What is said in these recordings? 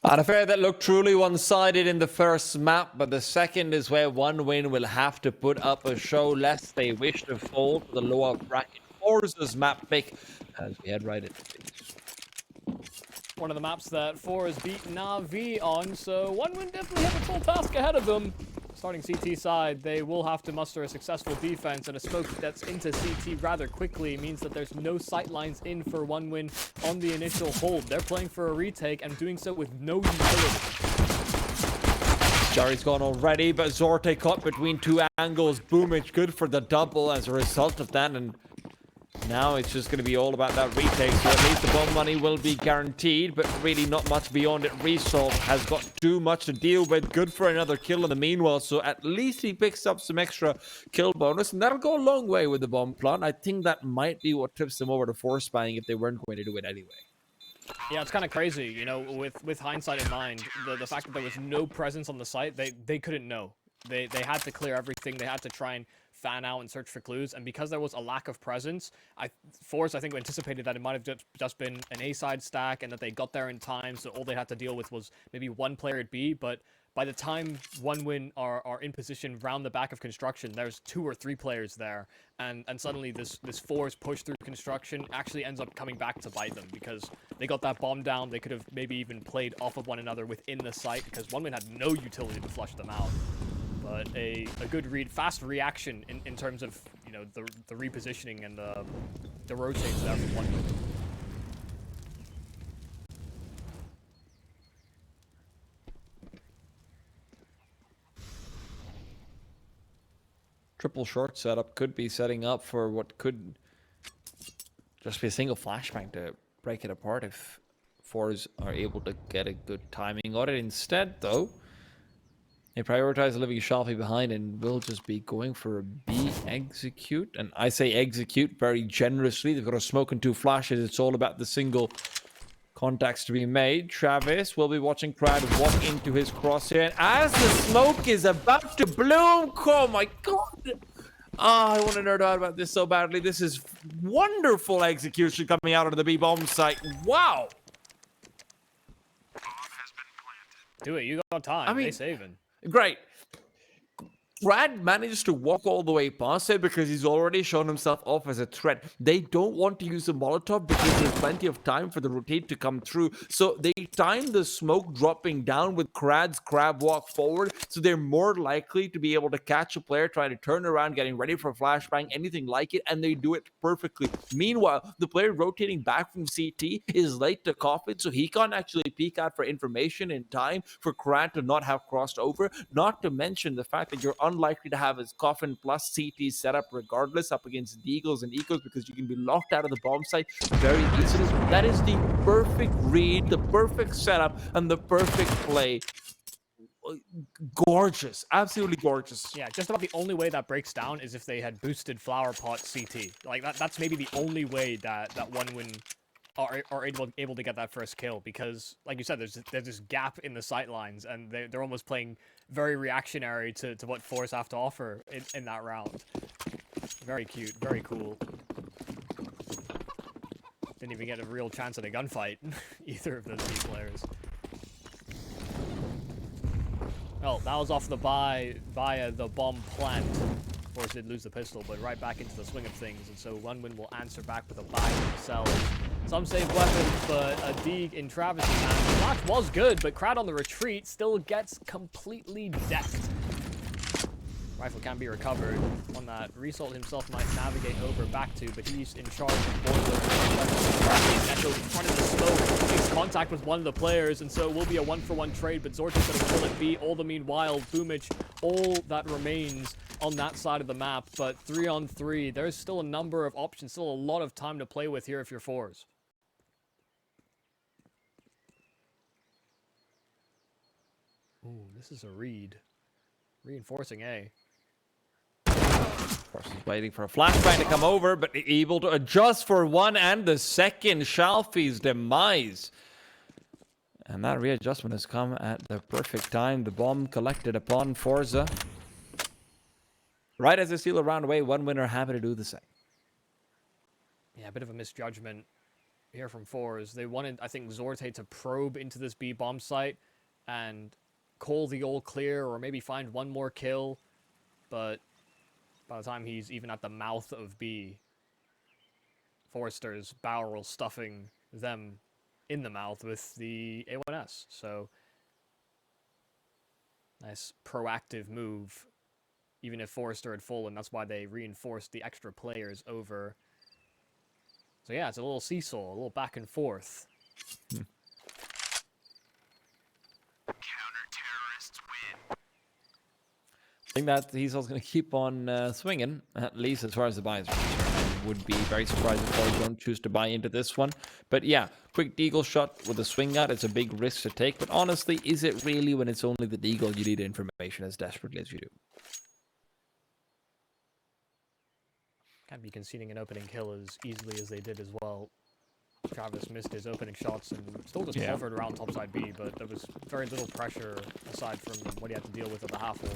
An affair that looked truly one-sided in the first map, but the second is where OneWin will have to put up a show lest they wish to fold to the lower bracket. forZe's map pick as we head right into things. One of the maps that forZe beat Na'Vi on, so OneWin definitely have a tall task ahead of them. Starting CT side, they will have to muster a successful defense, and a smoke that's into CT rather quickly means that there's no sightlines in for OneWin on the initial hold. They're playing for a retake and doing so with no utility. Jerry's gone already, but Zorte caught between two angles. Boomich good for the double as a result of that, and now it's just going to be all about that retake, so at least the bomb money will be guaranteed, but really not much beyond it. Result has got too much to deal with. Good for another kill in the meanwhile, so at least he picks up some extra kill bonus, and that'll go a long way with the bomb plant. I think that might be what tips them over to force buying if they weren't going to do it anyway. Yeah, it's kind of crazy, you know, with hindsight in mind, the fact that there was no presence on the site, they couldn't know. They had to clear everything. They had to try and fan out and search for clues, and because there was a lack of presence, forZe, I think, anticipated that it might have just been an A-side stack and that they got there in time, so all they had to deal with was maybe one player at B, but by the time OneWin are in position round the back of construction, there's 2 or 3 players there, and suddenly this force push through construction actually ends up coming back to bite them, because they got that bomb down. They could have maybe even played off of one another within the site, because OneWin had no utility to flush them out. But a good read, fast reaction in terms of, you know, the repositioning and the rotates there from OneWin. Triple short setup could be setting up for what could just be a single flashbang to break it apart if forZe are able to get a good timing on it. Instead, though, they prioritize leaving Shalfie behind and will just be going for a B execute. And I say execute very generously. They've got a smoke and 2 flashes. It's all about the single contacts to be made. Travis will be watching Crowd walk into his crosshair. And as the smoke is about to bloom, oh my god! I want to nerd out about this so badly. This is wonderful execution coming out of the B bomb site. Wow! Do it, you got time. I mean, they saving. Great. Brad manages to walk all the way past it because he's already shown himself off as a threat. They don't want to use a Molotov because there's plenty of time for the rotate to come through. So they time the smoke dropping down with Krad's crab walk forward, so they're more likely to be able to catch a player trying to turn around, getting ready for a flashbang, anything like it, and they do it perfectly. Meanwhile, the player rotating back from CT is late to coffin, so he can't actually peek out for information in time for Krad to not have crossed over, not to mention the fact that you're unlikely to have his coffin plus CT setup regardless up against Deagles and Ecos, because you can be locked out of the bomb site very easily. That is the perfect read, the perfect setup, and the perfect play. Gorgeous, absolutely gorgeous. Yeah, just about the only way that breaks down is if they had boosted Flower Pot CT. Like that's maybe the only way that OneWin are able to get that first kill, because like you said, there's this gap in the sightlines, and they're almost playing very reactionary to what forZe have to offer in that round. Very cute, very cool. Didn't even get a real chance at a gunfight, either of those 2 players. Well, that was off the buy via the bomb plant. Of course, did lose the pistol, but right back into the swing of things, and so OneWin will answer back with a buy themselves. Some save weapons, but a Deeg in Travis' hand. The flash was good, but Krad on the retreat still gets completely decked. Rifle can be recovered. On that, Result himself might navigate over back to, but he's in charge of Boiler. Echo in front of the smoke, makes contact with one of the players, and so it will be a 1-for-1 trade, but Zorte's going to kill it B. All the meanwhile, Boomich, all that remains on that side of the map, but 3-on-3, there's still a number of options, still a lot of time to play with here if you're forZe. Ooh, this is a read. Reinforcing A. Of course, he's waiting for a flashbang to come over, but able to adjust for 1 and the second. Shalfie's demise. And that readjustment has come at the perfect time. The bomb collected upon forZe. Right as they steal a round away, OneWin happy to do the same. Yeah, a bit of a misjudgment here from forZe. They wanted, I think, Zorte to probe into this B bomb site and call the all clear, or maybe find one more kill. But by the time he's even at the mouth of B, forZe's barrel stuffing them in the mouth with the A1S. So nice proactive move, even if forZe had fallen. That's why they reinforced the extra players over. So yeah, it's a little seesaw, a little back and forth. I think that he's also going to keep on swinging, at least as far as the buys are concerned. I would be very surprised if they don't choose to buy into this one. But yeah, quick deagle shot with a swing out. It's a big risk to take. But honestly, is it really when it's only the deagle you need information as desperately as you do? Can't be conceding an opening kill as easily as they did as well. Travis missed his opening shots and still just hovered around topside B, but there was very little pressure aside from what he had to deal with at the half wall.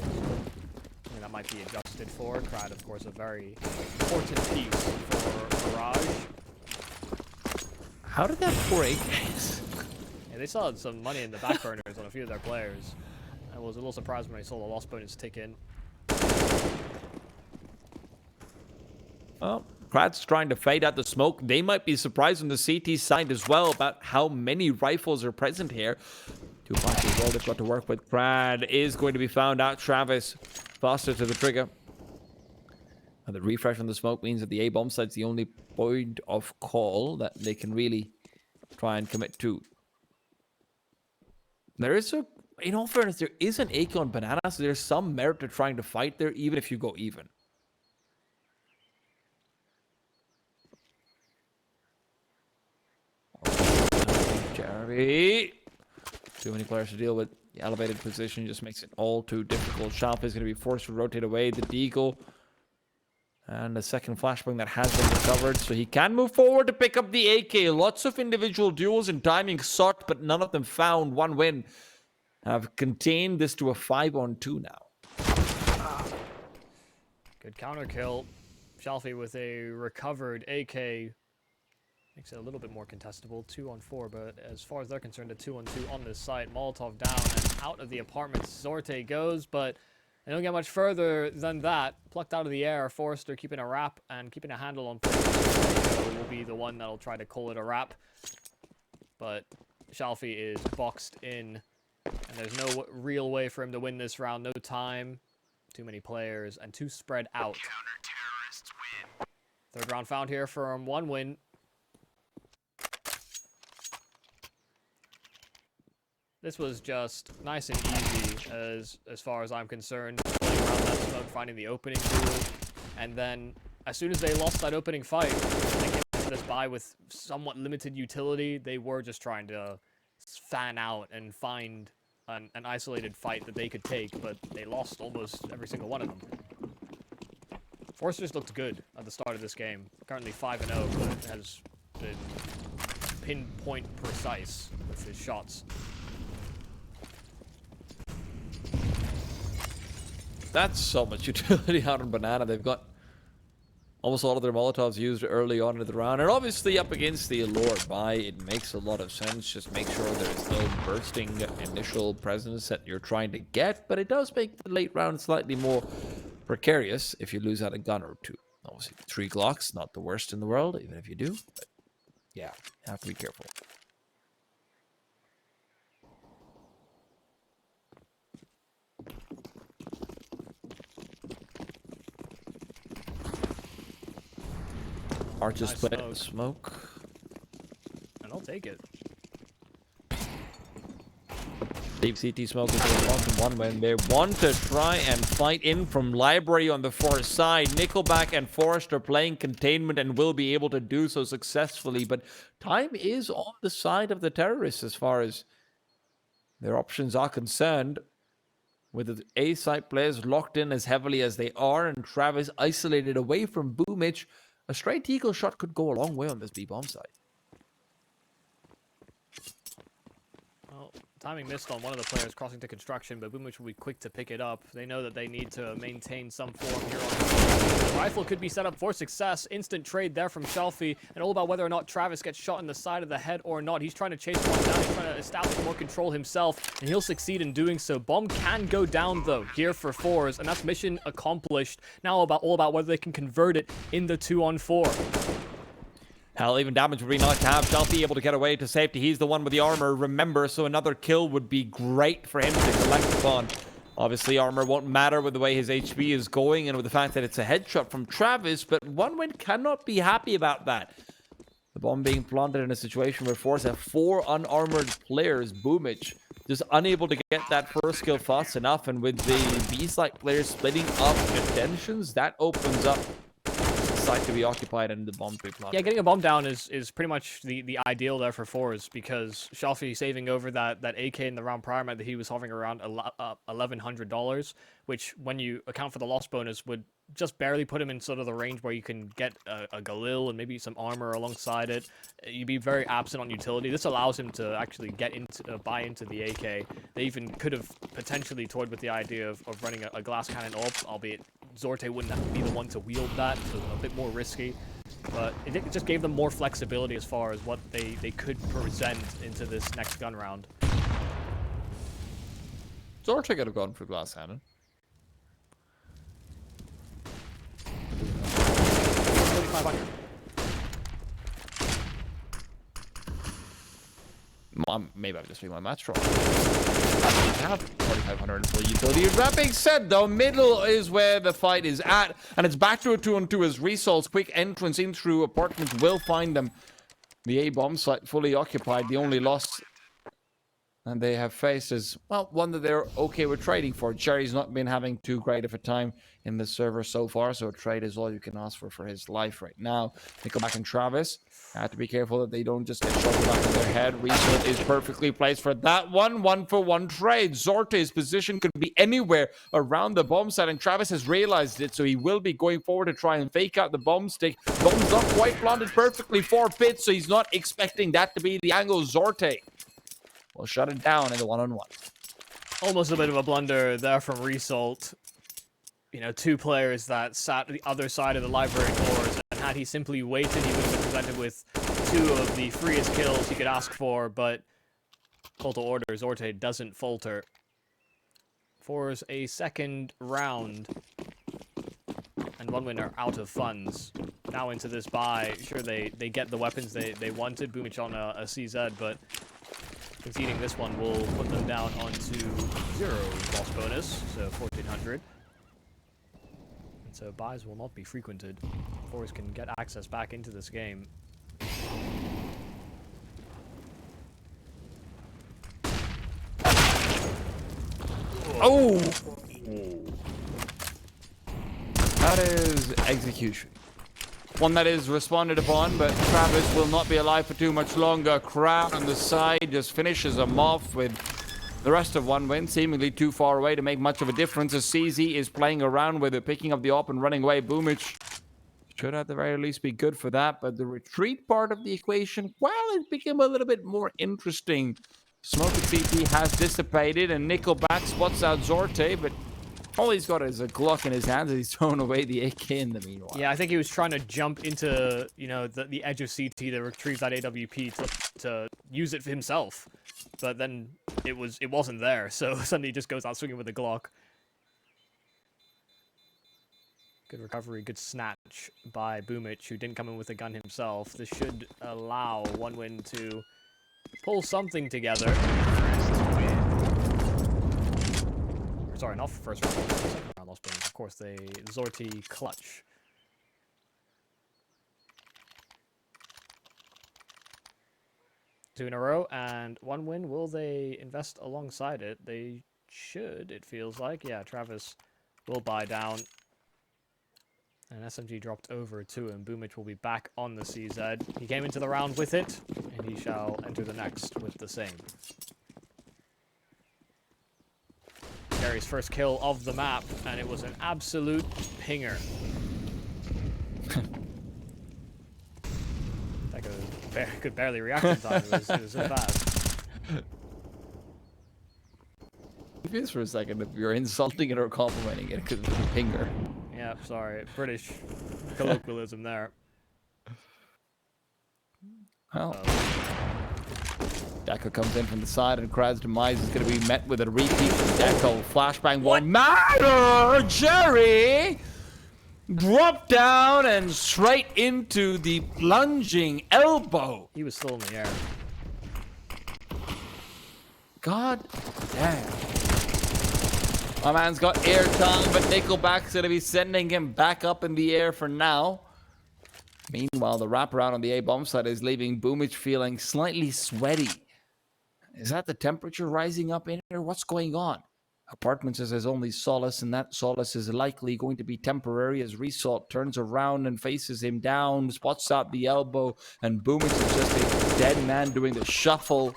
I mean, that might be adjusted for. Crad, of course, a very important piece for Mirage. How did that 4 AKs? Yeah, they still had some money in the back burners on a few of their players. I was a little surprised when I saw the loss bonus tick in. Well, Kratz trying to fade out the smoke. They might be surprised on the CT side as well about how many rifles are present here. 2 points as well they've got to work with. Brad is going to be found out. Travis faster to the trigger. And the refresh on the smoke means that the A-bomb site's the only point of call that they can really try and commit to. There is a, in all fairness, there is an AK on Banana, so there's some merit to trying to fight there, even if you go even. Jeremy. Too many players to deal with. The elevated position just makes it all too difficult. Shalp is going to be forced to rotate away. The deagle. And the second flashbang that has been recovered. So he can move forward to pick up the AK. Lots of individual duels and timing sought, but none of them found. One win. Have contained this to a 5-on-2 now. Good counter kill. Shalfie with a recovered AK. Makes it a little bit more contestable, 2-on-4, but as far as they're concerned, a 2-on-2 on this site. Molotov down and out of the apartment. Zorte goes, but they don't get much further than that. Plucked out of the air. forZe keeping a wrap and keeping a handle on forZe will be the one that'll try to call it a wrap. But Shalfie is boxed in, and there's no real way for him to win this round. No time, too many players, and too spread out. Third round found here from one win. This was just nice and easy as far as I'm concerned. Playing around that smoke, finding the opening duel, and then as soon as they lost that opening fight, they came into this buy with somewhat limited utility. They were just trying to fan out and find an isolated fight that they could take, but they lost almost every single one of them. forZe just looked good at the start of this game. Currently 5-0, but has been pinpoint precise with his shots. That's so much utility out on Banana. They've got almost all of their Molotovs used early on in the round. And obviously up against the Allure buy, it makes a lot of sense. Just make sure there's no bursting initial presence that you're trying to get. But it does make the late round slightly more precarious if you lose out a gun or two. Obviously, 3 Glocks, not the worst in the world, even if you do. But yeah, have to be careful. Arch just Nice put smoke. And I'll take it. Deep CT smoke is one when they want to try and fight in from library on the far side. Nickelback and forZe are playing containment and will be able to do so successfully, but time is on the side of the terrorists as far as their options are concerned. With the A side players locked in as heavily as they are and Travis isolated away from Boomich, a straight eagle shot could go a long way on this B-bomb side. Well, timing missed on one of the players crossing to construction, but Boomich will be quick to pick it up. They know that they need to maintain some form here on the rifle could be set up for success. Instant trade there from Shelfie, and all about whether or not Travis gets shot in the side of the head or not. He's trying to chase one down. He's trying to establish more control himself, and he'll succeed in doing so. Bomb can go down, though, here for forZe, and that's mission accomplished. Now all about whether they can convert it in the 2-on-4. Hell, even damage would be nice to have. Shelfie able to get away to safety. He's the one with the armor, remember, so another kill would be great for him to collect upon. Obviously, armor won't matter with the way his HP is going and with the fact that it's a headshot from Travis, but OneWin cannot be happy about that. The bomb being planted in a situation where forZe have 4 unarmored players. Boomich just unable to get that first kill fast enough, and with the B-side players splitting up attentions, that opens up site to be occupied and the bomb to be planted. Yeah, getting a bomb down is pretty much the ideal there for forZe, because Shelfie saving over that AK in the round prior meant that he was hovering around $1,100, which, when you account for the loss bonus, would just barely put him in sort of the range where you can get a Galil and maybe some armor alongside it. You'd be very absent on utility. This allows him to actually get into buy into the AK. They even could have potentially toyed with the idea of running a glass cannon up, albeit Zorte wouldn't have to be the one to wield that, so a bit more risky. But it just gave them more flexibility as far as what they could present into this next gun round. Zorte could have gone for glass cannon. 4,500. Maybe I'm just being my match wrong. I have 4,500 full utility. That being said, though, middle is where the fight is at, and it's back to a 2-on-2 as Resol's quick entrance in through apartments will find them. The A-bomb site fully occupied. The only loss and they have faced is, well, one that they're okay with trading for. Jerry's not been having too great of a time in the server so far, so a trade is all you can ask for his life right now. Nickelback and Travis have to be careful that they don't just get shot in the back of their head. Result is perfectly placed for that one. 1-for-1 trade. Zorte's position could be anywhere around the bomb site, and Travis has realized it, so he will be going forward to try and fake out the bomb stick. Bomb's not quite planted perfectly for Pit, so he's not expecting that to be the angle. Zorte will shut it down in the 1-on-1. Almost a bit of a blunder there from Result. You know, 2 players that sat at the other side of the library doors, and had he simply waited, he would have been presented with 2 of the freest kills he could ask for, but call to order, Zorte doesn't falter. forZe a second round, and OneWin are out of funds. Now into this buy, sure, they get the weapons they wanted, Boomich on a CZ, but conceding this one will put them down onto 0 loss bonus, so 1,400. And so buys will not be frequented. forZe can get access back into this game. Oh! That is execution. One that is responded upon, but Travis will not be alive for too much longer. Crowd on the side just finishes him off with the rest of OneWin seemingly too far away to make much of a difference as CZ is playing around with it, picking up the op and running away. Boomich should at the very least be good for that, but the retreat part of the equation, well, it became a little bit more interesting. Smoke at CT has dissipated, and Nickelback spots out Zorte, but all he's got is a Glock in his hands and he's throwing away the AK in the meanwhile. Yeah, I think he was trying to jump into, you know, the edge of CT to retrieve that AWP to use it for himself. But then it wasn't there, so suddenly he just goes out swinging with a Glock. Good recovery, good snatch by Boomich, who didn't come in with a gun himself. This should allow OneWin to pull something together. Sorry, not for first round, second round loss bonus. Of course, they Zorte clutch. Two in a row, and OneWin. Will they invest alongside it? They should, it feels like. Yeah, Travis will buy down. And SMG dropped over to him. Boomich will be back on the CZ. He came into the round with it, and he shall enter the next with the same. Gary's first kill of the map, and it was an absolute pinger. That could barely react in time. It was so bad. confused for a second if you're insulting it or complimenting it because it's a pinger. Yeah, sorry. British colloquialism there. Well, Deco comes in from the side, and Krad's demise is going to be met with a repeat from Deco. Flashbang won't matter! Jerry! Drop down and straight into the plunging elbow. He was still in the air. God damn. My man's got air tongue, but Nickelback's going to be sending him back up in the air for now. Meanwhile, the wraparound on the A-bomb side is leaving Boomich feeling slightly sweaty. Is that the temperature rising up in here? What's going on? Apartment says there's only solace, and that solace is likely going to be temporary as Result turns around and faces him down, spots out the elbow, and Boomich is just a dead man doing the shuffle.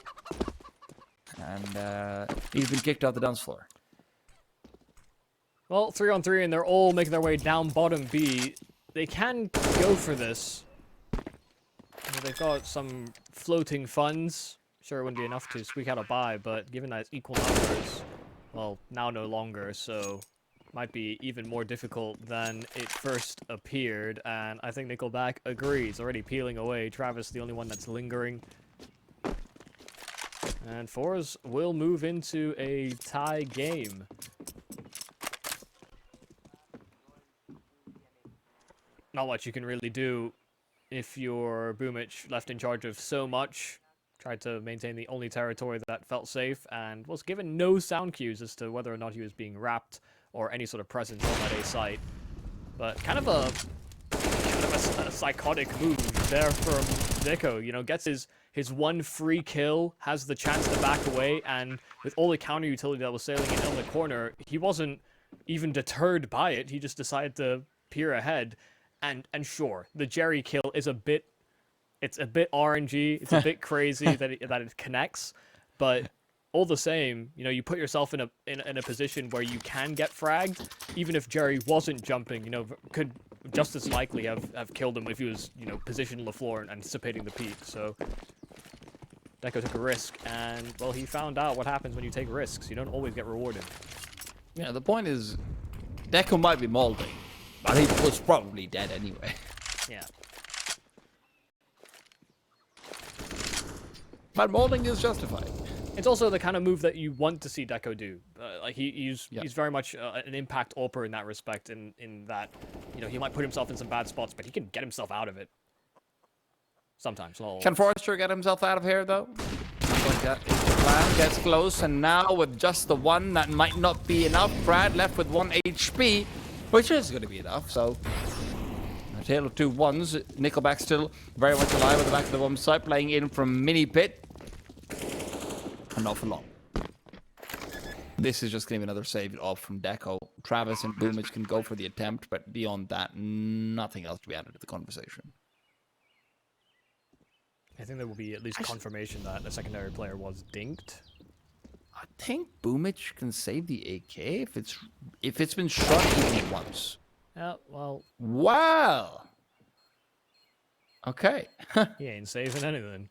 And he's been kicked off the dance floor. Well, 3-on-3, and they're all making their way down bottom B. They can go for this. They've got some floating funds. Sure, it wouldn't be enough to squeak out a buy, but given that it's equal numbers, well, now no longer, so might be even more difficult than it first appeared. And I think Nickelback agrees. Already peeling away. Travis, the only one that's lingering. And forZe will move into a tie game. Not much you can really do if you're Boomich, left in charge of so much. Tried to maintain the only territory that felt safe and was given no sound cues as to whether or not he was being wrapped or any sort of presence on that A site. But kind of a psychotic move there from Deco. You know, gets his one free kill, has the chance to back away, and with all the counter utility that was sailing in on the corner, he wasn't even deterred by it. He just decided to peer ahead. And sure, the Jerry kill is a bit RNG. It's a bit crazy that it connects, but all the same, you know, you put yourself in a position where you can get fragged, even if Jerry wasn't jumping. You know, could just as likely have killed him if he was, you know, positioned on the floor and anticipating the peek. So Deco took a risk, and well, he found out what happens when you take risks. You don't always get rewarded. Yeah, the point is, Deco might be molding, but he was probably dead anyway. Yeah. But molding is justified. It's also the kind of move that you want to see Deco do. Like he's very much an impact AWPer in that respect. In that, you know, he might put himself in some bad spots, but he can get himself out of it. Sometimes. Can forZe get himself out of here though? Like that. Plan gets close, and now with just the one, that might not be enough. Brad left with 1 HP, which is going to be enough. So a tale of two ones. Nickelback still very much alive at the back of the bomb site, playing in from mini pit. And not for long. This is just going to be another save off from Deco. Travis and Boomich can go for the attempt, but beyond that, nothing else to be added to the conversation. I think there will be at least confirmation that the secondary player was dinked. I think Boomich can save the AK if it's been shot even once. Yeah, well. Wow. Okay. He ain't saving anything.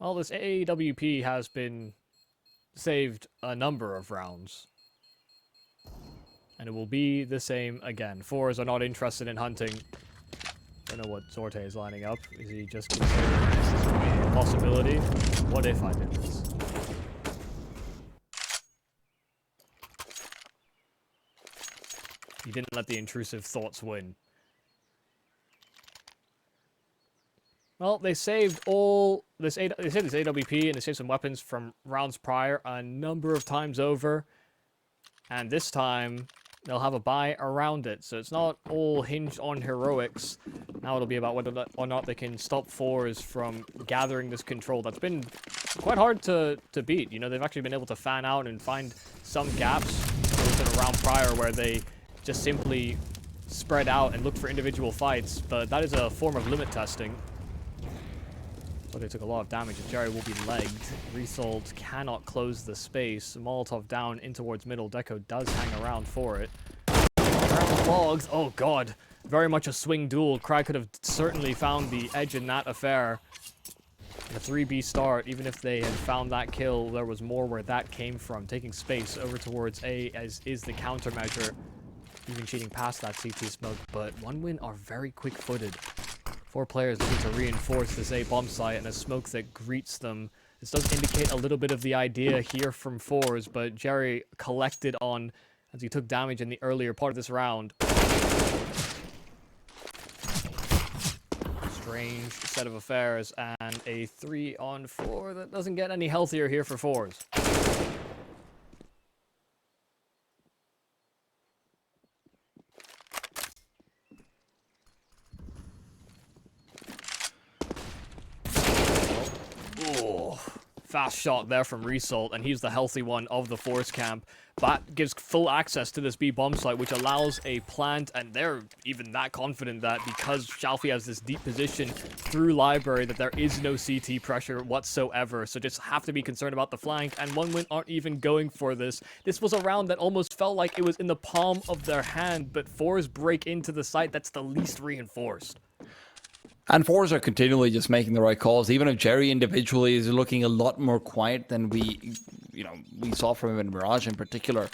Well, this AWP has been saved a number of rounds. And it will be the same again. forZe are not interested in hunting. Don't know what Zorte is lining up. Is he just considering this is a possibility? What if I did this? He didn't let the intrusive thoughts win. Well, they saved all this. They saved this AWP and they saved some weapons from rounds prior a number of times over, and this time they'll have a buy around it. So it's not all hinged on heroics. Now it'll be about whether or not they can stop forZe from gathering this control that's been quite hard to beat. You know, they've actually been able to fan out and find some gaps in a round prior where they just simply spread out and look for individual fights. But that is a form of limit testing. So they took a lot of damage. Jerry will be legged. Result cannot close the space. Molotov down in towards middle. Deco does hang around for it. Logs. Oh god. Very much a swing duel. Cry could have certainly found the edge in that affair. The 3B start, even if they had found that kill, there was more where that came from. Taking space over towards A as is the countermeasure. Even cheating past that CT smoke, but OneWin are very quick-footed. 4 players looking to reinforce this A bomb site and a smoke that greets them. This does indicate a little bit of the idea here from forZe, but Jerry collected on as he took damage in the earlier part of this round. Strange set of affairs, and a 3-on-4 that doesn't get any healthier here for forZe. Oh, fast shot there from Result, and he's the healthy one of the force camp. That gives full access to this B bomb site, which allows a plant, and they're even that confident that because Shalfie has this deep position through library that there is no CT pressure whatsoever, so just have to be concerned about the flank, and OneWin aren't even going for this. This was a round that almost felt like it was in the palm of their hand, but forZe break into the site that's the least reinforced. And forZe are continually just making the right calls, even if Jerry individually is looking a lot more quiet than we saw from him in Mirage in particular.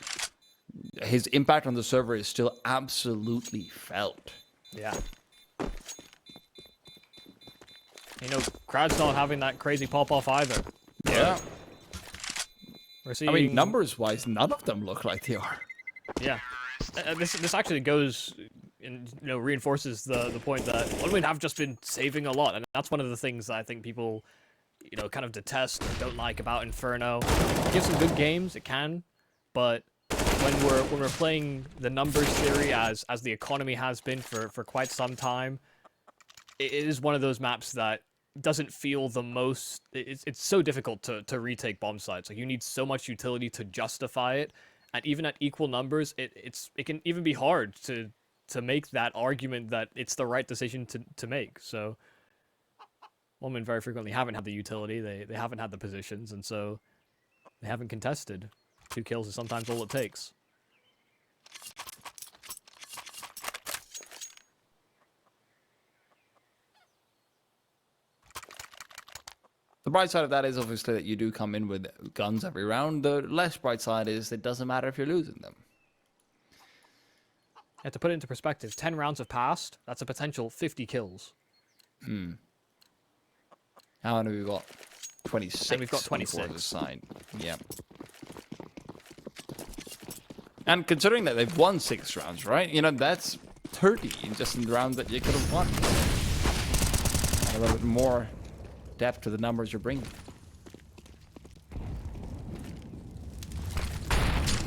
His impact on the server is still absolutely felt. Yeah. You know, Crowd's not having that crazy pop-off either. Yeah. We're seeing... I mean, numbers-wise, none of them look like they are. Yeah. This actually goes... and reinforces the point that OneWin have just been saving a lot, and that's one of the things that I think people kind of detest or don't like about Inferno. It gives some good games, it can, but when we're playing the numbers theory as the economy has been for quite some time, it is one of those maps that doesn't feel the most. It's so difficult to retake bomb sites. Like, you need so much utility to justify it, and even at equal numbers, it can even be hard to make that argument that it's the right decision to make. So OneWin very frequently haven't had the utility, they haven't had the positions, and so they haven't contested. 2 kills is sometimes all it takes. The bright side of that is obviously that you do come in with guns every round. The less bright side is it doesn't matter if you're losing them. To put it into perspective, 10 rounds have passed. That's a potential 50 kills. How many have we got? 26. And we've got 26. Side. Yeah. And considering that they've won 6 rounds, right? That's 30 just in the rounds that you could have won. And a little bit more depth to the numbers you're bringing.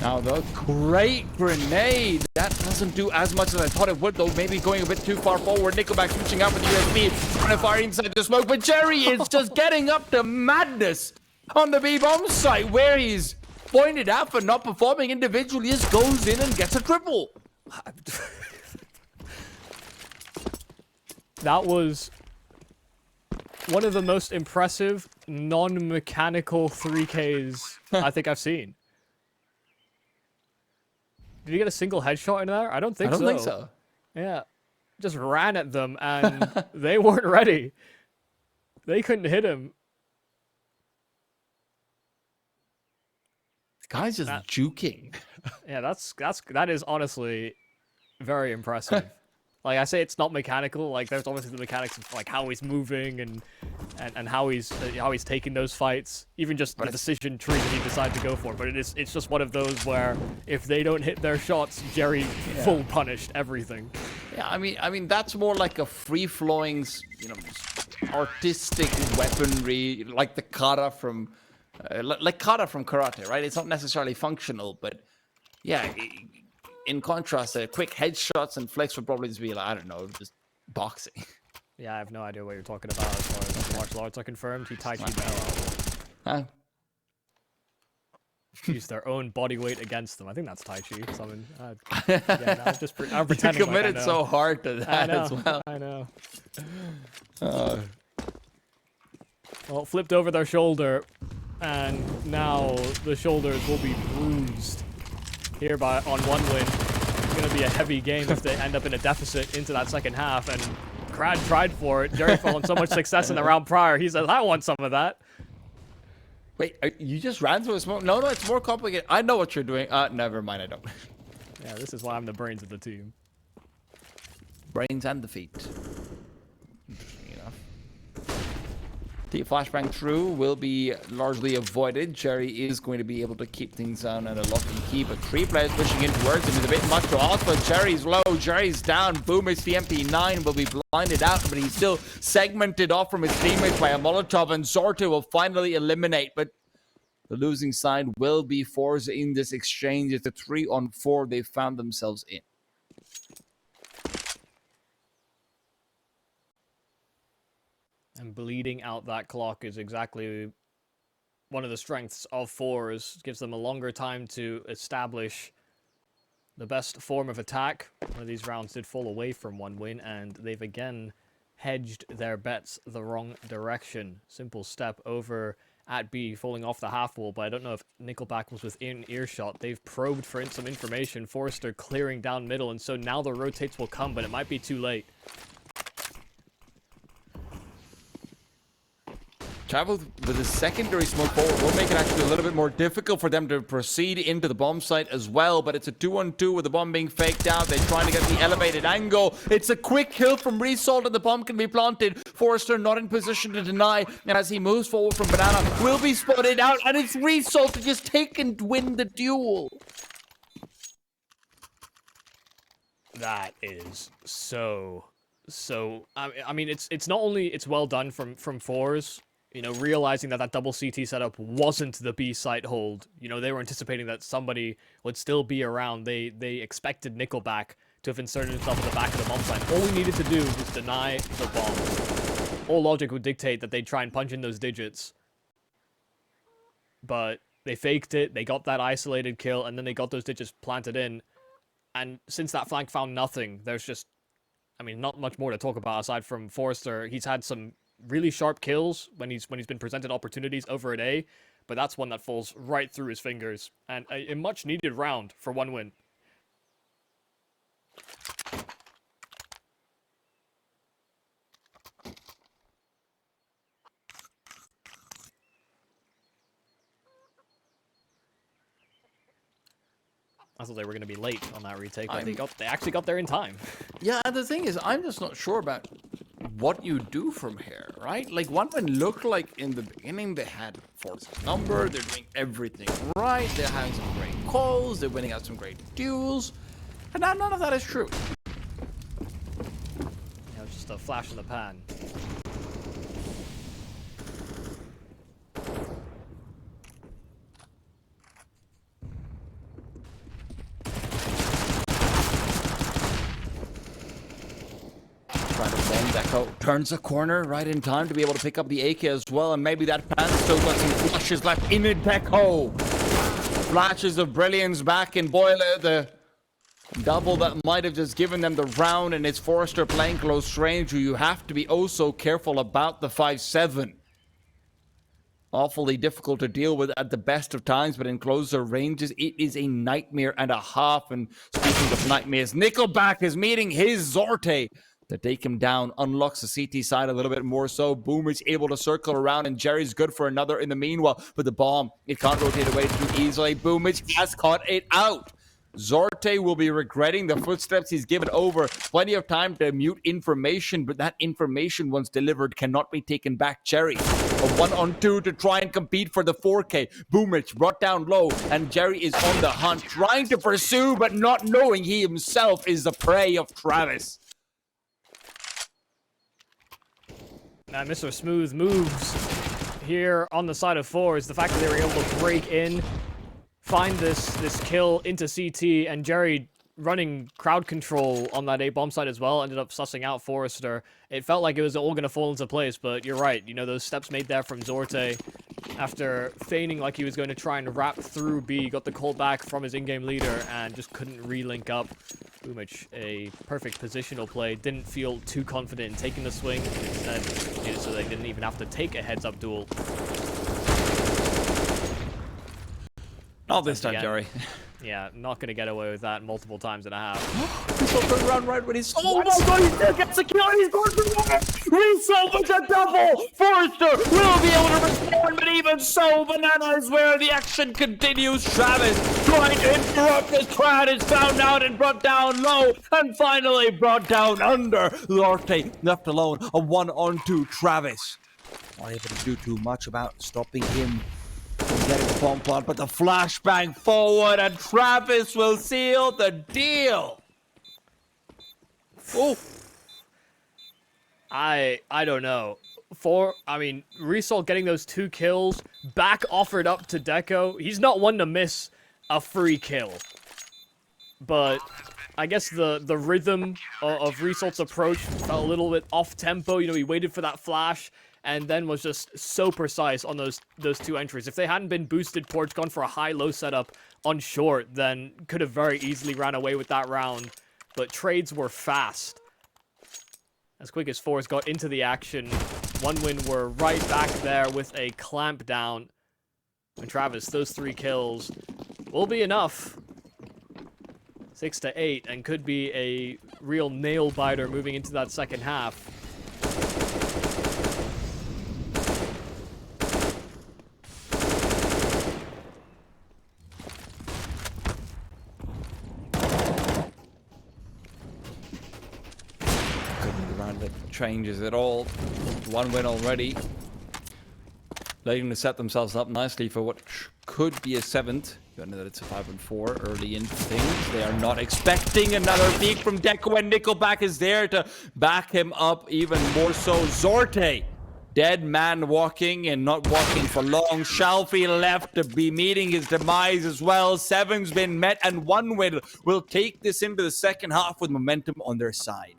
Now the great grenade. That doesn't do as much as I thought it would, though. Maybe going a bit too far forward. Nickelback switching out with the USB, trying to fire inside the smoke. But Jerry is just getting up to madness on the B-bomb site, where he's pointed out for not performing individually. Just goes in and gets a triple. That was one of the most impressive non-mechanical 3Ks I think I've seen. Did he get a single headshot in there? I don't think so. I don't think so. Yeah. Just ran at them, and they weren't ready. They couldn't hit him. The guy's just juking. Yeah, that is honestly very impressive. Like, I say it's not mechanical. Like, there's obviously the mechanics of like how he's moving and how he's taking those fights. Even just the decision tree that he decided to go for. But it's just one of those where if they don't hit their shots, Jerry full punished everything. Yeah, I mean that's more like a free-flowing, artistic weaponry, like the kata from karate, right? It's not necessarily functional, but yeah. In contrast, quick headshots and flicks would probably just be like, I don't know, just boxing. Yeah, I have no idea what you're talking about as far as martial arts are confirmed. He Tai Chi the hell out of them. Use their own body weight against them. I think that's Tai Chi. Something. I'm pretending. You committed like so hard to that as well. I know. Well, flipped over their shoulder, and now the shoulders will be bruised. Here on OneWin. It's going to be a heavy game if they end up in a deficit into that second half, and Crad tried for it. Jerry found so much success in the round prior. He says, I want some of that. Wait, you just ran through a smoke? No, it's more complicated. I know what you're doing. Never mind, I don't. Yeah, this is why I'm the brains of the team. Brains and the feet. Interesting enough. The flashbang through will be largely avoided. Jerry is going to be able to keep things down at a lock and key, but 3 players pushing in towards him is a bit much to ask, but Jerry's low, Jerry's down. Boomich, the MP9 will be blinded out, but he's still segmented off from his teammates by a Molotov, and Zorte will finally eliminate, but the losing side will be forZe in this exchange. It's a 3-on-4 they found themselves in. And bleeding out that clock is exactly one of the strengths of forZe. Gives them a longer time to establish the best form of attack. One of these rounds did fall away from 1win, and they've again hedged their bets the wrong direction. Simple step over at B, falling off the half wall, but I don't know if Nickelback was within earshot. They've probed for some information. forZe clearing down middle, and so now the rotates will come, but it might be too late. Travel with a secondary smoke forward will make it actually a little bit more difficult for them to proceed into the bomb site as well, but it's a 2-on-2 with the bomb being faked out. They're trying to get the elevated angle. It's a quick kill from Result, and the bomb can be planted. forZe not in position to deny, and as he moves forward from Banana, will be spotted out, and it's Result to just take and win the duel. That is so I mean, it's not only it's well done from forZe, you know, realizing that double CT setup wasn't the B site hold. You know, they were anticipating that somebody would still be around. They expected Nickelback to have inserted himself in the back of the bomb site. All we needed to do was deny the bomb. All logic would dictate that they'd try and punch in those digits. But they faked it, they got that isolated kill, and then they got those digits planted in. And since that flank found nothing, there's just, I mean, not much more to talk about aside from forZe. He's had some really sharp kills when he's been presented opportunities over at A, but that's one that falls right through his fingers. And a much needed round for 1win. I thought they were going to be late on that retake, but they actually got there in time. Yeah, the thing is, I'm just not sure about what you do from here, right? Like, 1win looked like in the beginning they had forZe's number, they're doing everything right, they're having some great calls, they're winning out some great duels, and now none of that is true. Yeah, just a flash in the pan. Turns a corner right in time to be able to pick up the AK as well, and maybe that pan still got some flashes left in it. Deco flashes of brilliance back in Boiler, the double that might have just given them the round, and it's forZe playing close range, who you have to be oh so careful about the 5-7. Awfully difficult to deal with at the best of times, but in closer ranges, it is a nightmare and a half. And speaking of nightmares, Nickelback is meeting his Zorte to take him down, unlocks the CT side a little bit more so. Boomich able to circle around, and Jerry's good for another in the meanwhile. But the bomb, it can't rotate away too easily. Boomich has caught it out. Zorte will be regretting the footsteps he's given over. Plenty of time to mute information, but that information, once delivered, cannot be taken back. Jerry, a 1-on-2 to try and compete for the 4K. Boomich brought down low, and Jerry is on the hunt, trying to pursue, but not knowing he himself is the prey of Travis. Now, Mr. Smooth moves here on the side of forZe. The fact that they were able to break in, find this kill into CT, and Jerry running crowd control on that A bomb site as well, ended up sussing out forZe. It felt like it was all going to fall into place, but you're right. You know, those steps made there from Zorte after feigning like he was going to try and wrap through B, got the call back from his in-game leader and just couldn't re-link up. Boomich, a perfect positional play, didn't feel too confident in taking the swing, instead made it so they didn't even have to take a heads-up duel. Not this time, Jerry. Yeah, not gonna get away with that multiple times and a half. He's going around right when he's... Oh my god, he still gets the kill, and he's going for the Result with a double! forZe will be able to respond, but even so, Banana is where the action continues. Travis trying to interrupt this crowd is found out and brought down low, and finally brought down under. Lorte left alone, a 1-on-2 Travis. Not able to do too much about stopping him from getting the bomb plant, but the flashbang forward, and Travis will seal the deal. Oh. I don't know. Result getting those 2 kills, back offered up to Deco. He's not one to miss a free kill. But I guess the rhythm of Result's approach felt a little bit off tempo. You know, he waited for that flash and then was just so precise on those 2 entries. If they hadn't been boosted ports, gone for a high-low setup on short, then could have very easily ran away with that round. But trades were fast. As quick as forZe got into the action, OneWin were right back there with a clamp down. And Travis, those 3 kills will be enough. 6 to 8, and could be a real nail biter moving into that second half. Changes it all. 1 win already. Letting to set themselves up nicely for what could be a 7th. You know that it's a 5-4 early into things. They are not expecting another peak from Deco, and Nickelback is there to back him up even more so. Zorte, dead man walking and not walking for long. Shalfie left to be meeting his demise as well. 7's been met, and OneWin will take this into the second half with momentum on their side.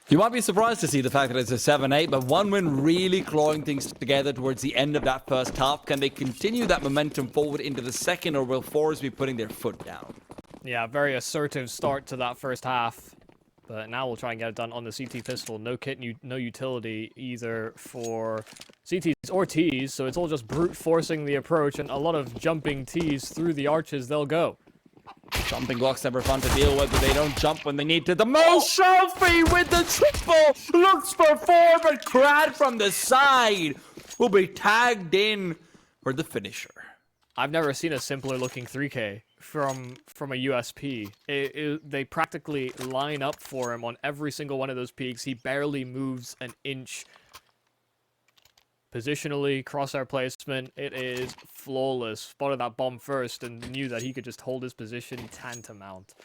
You might be surprised to see the fact that it's a 7-8, but OneWin really clawing things together towards the end of that first half. Can they continue that momentum forward into the second, or will forZe be putting their foot down? Yeah, very assertive start to that first half. But now we'll try and get it done on the CT pistol. No kit, no utility either for CTs or Ts, so it's all just brute forcing the approach, and a lot of jumping Ts through the arches they'll go. Jumping blocks never fun to deal with, but they don't jump when they need to. The most Shelfie with the triple looks for 4, but Crad from the side will be tagged in for the finisher. I've never seen a simpler looking 3K from a USP. They practically line up for him on every single one of those peaks. He barely moves an inch. Positionally, crosshair placement, it is flawless. Spotted that bomb first and knew that he could just hold his position tantamount.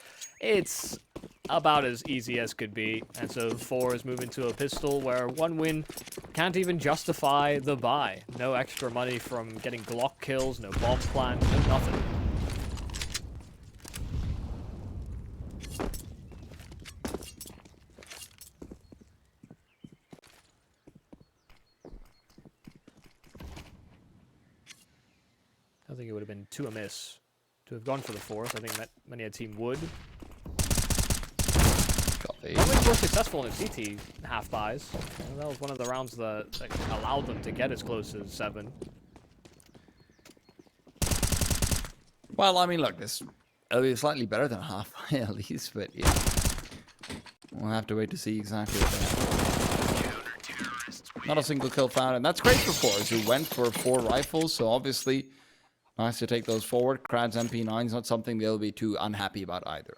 It's about as easy as could be. And so forZe move into a pistol where OneWin can't even justify the buy. No extra money from getting Glock kills, no bomb plant, no nothing. I think it would have been too amiss to have gone for the force. I think that many a team would. OneWin were successful in CT half buys. And that was one of the rounds that allowed them to get as close as 7. Well, I mean, look, it'll be slightly better than half buy at least, but yeah. We'll have to wait to see exactly what they have. Not a single kill found, and that's great for forZe, who went for 4 rifles, so obviously nice to take those forward. Krad's MP9 is not something they'll be too unhappy about either.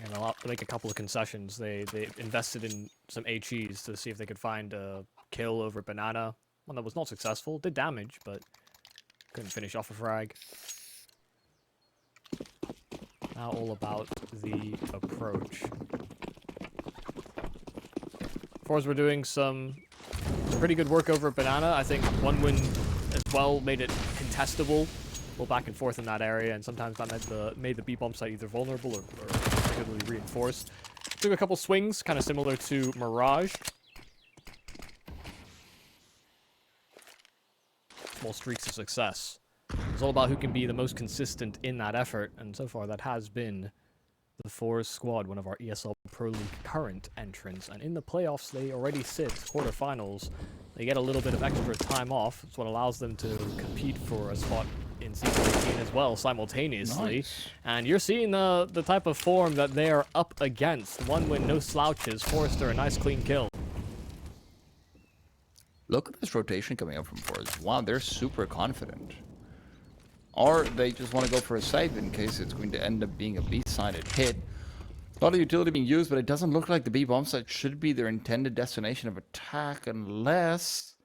And they'll make a couple of concessions. They invested in some HEs to see if they could find a kill over Banana. One that was not successful. Did damage, but couldn't finish off a frag. Now all about the approach. forZe were doing some pretty good work over Banana. I think OneWin as well made it contestable. Go back and forth in that area, and sometimes that made the B-bomb site either vulnerable or particularly reinforced. Took a couple swings, kind of similar to Mirage. Small streaks of success. It's all about who can be the most consistent in that effort, and so far that has been the forZe squad, one of our ESL Pro League current entrants. And in the playoffs, they already sit quarterfinals. They get a little bit of extra time off. It's what allows them to compete for a spot in C14 as well simultaneously. Nice. And you're seeing the type of form that they are up against. OneWin, no slouches. forZe, a nice clean kill. Look at this rotation coming up from forZe. Wow, they're super confident. Or they just want to go for a save in case it's going to end up being a B-sided hit. A lot of utility being used, but it doesn't look like the B-bomb site should be their intended destination of attack unless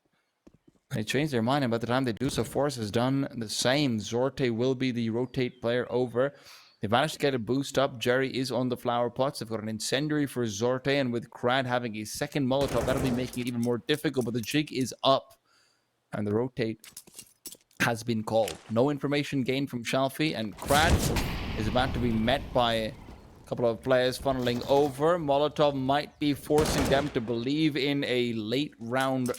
they change their mind. And by the time they do so, forZe has done the same. Zorte will be the rotate player over. They managed to get a boost up. Jerry is on the flower plots. They've got an incendiary for Zorte, and with Krad having a second Molotov, that'll be making it even more difficult. But the jig is up, and the rotate has been called. No information gained from Shelfie, and Krad is about to be met by a couple of players funneling over. Molotov might be forcing them to believe in a late round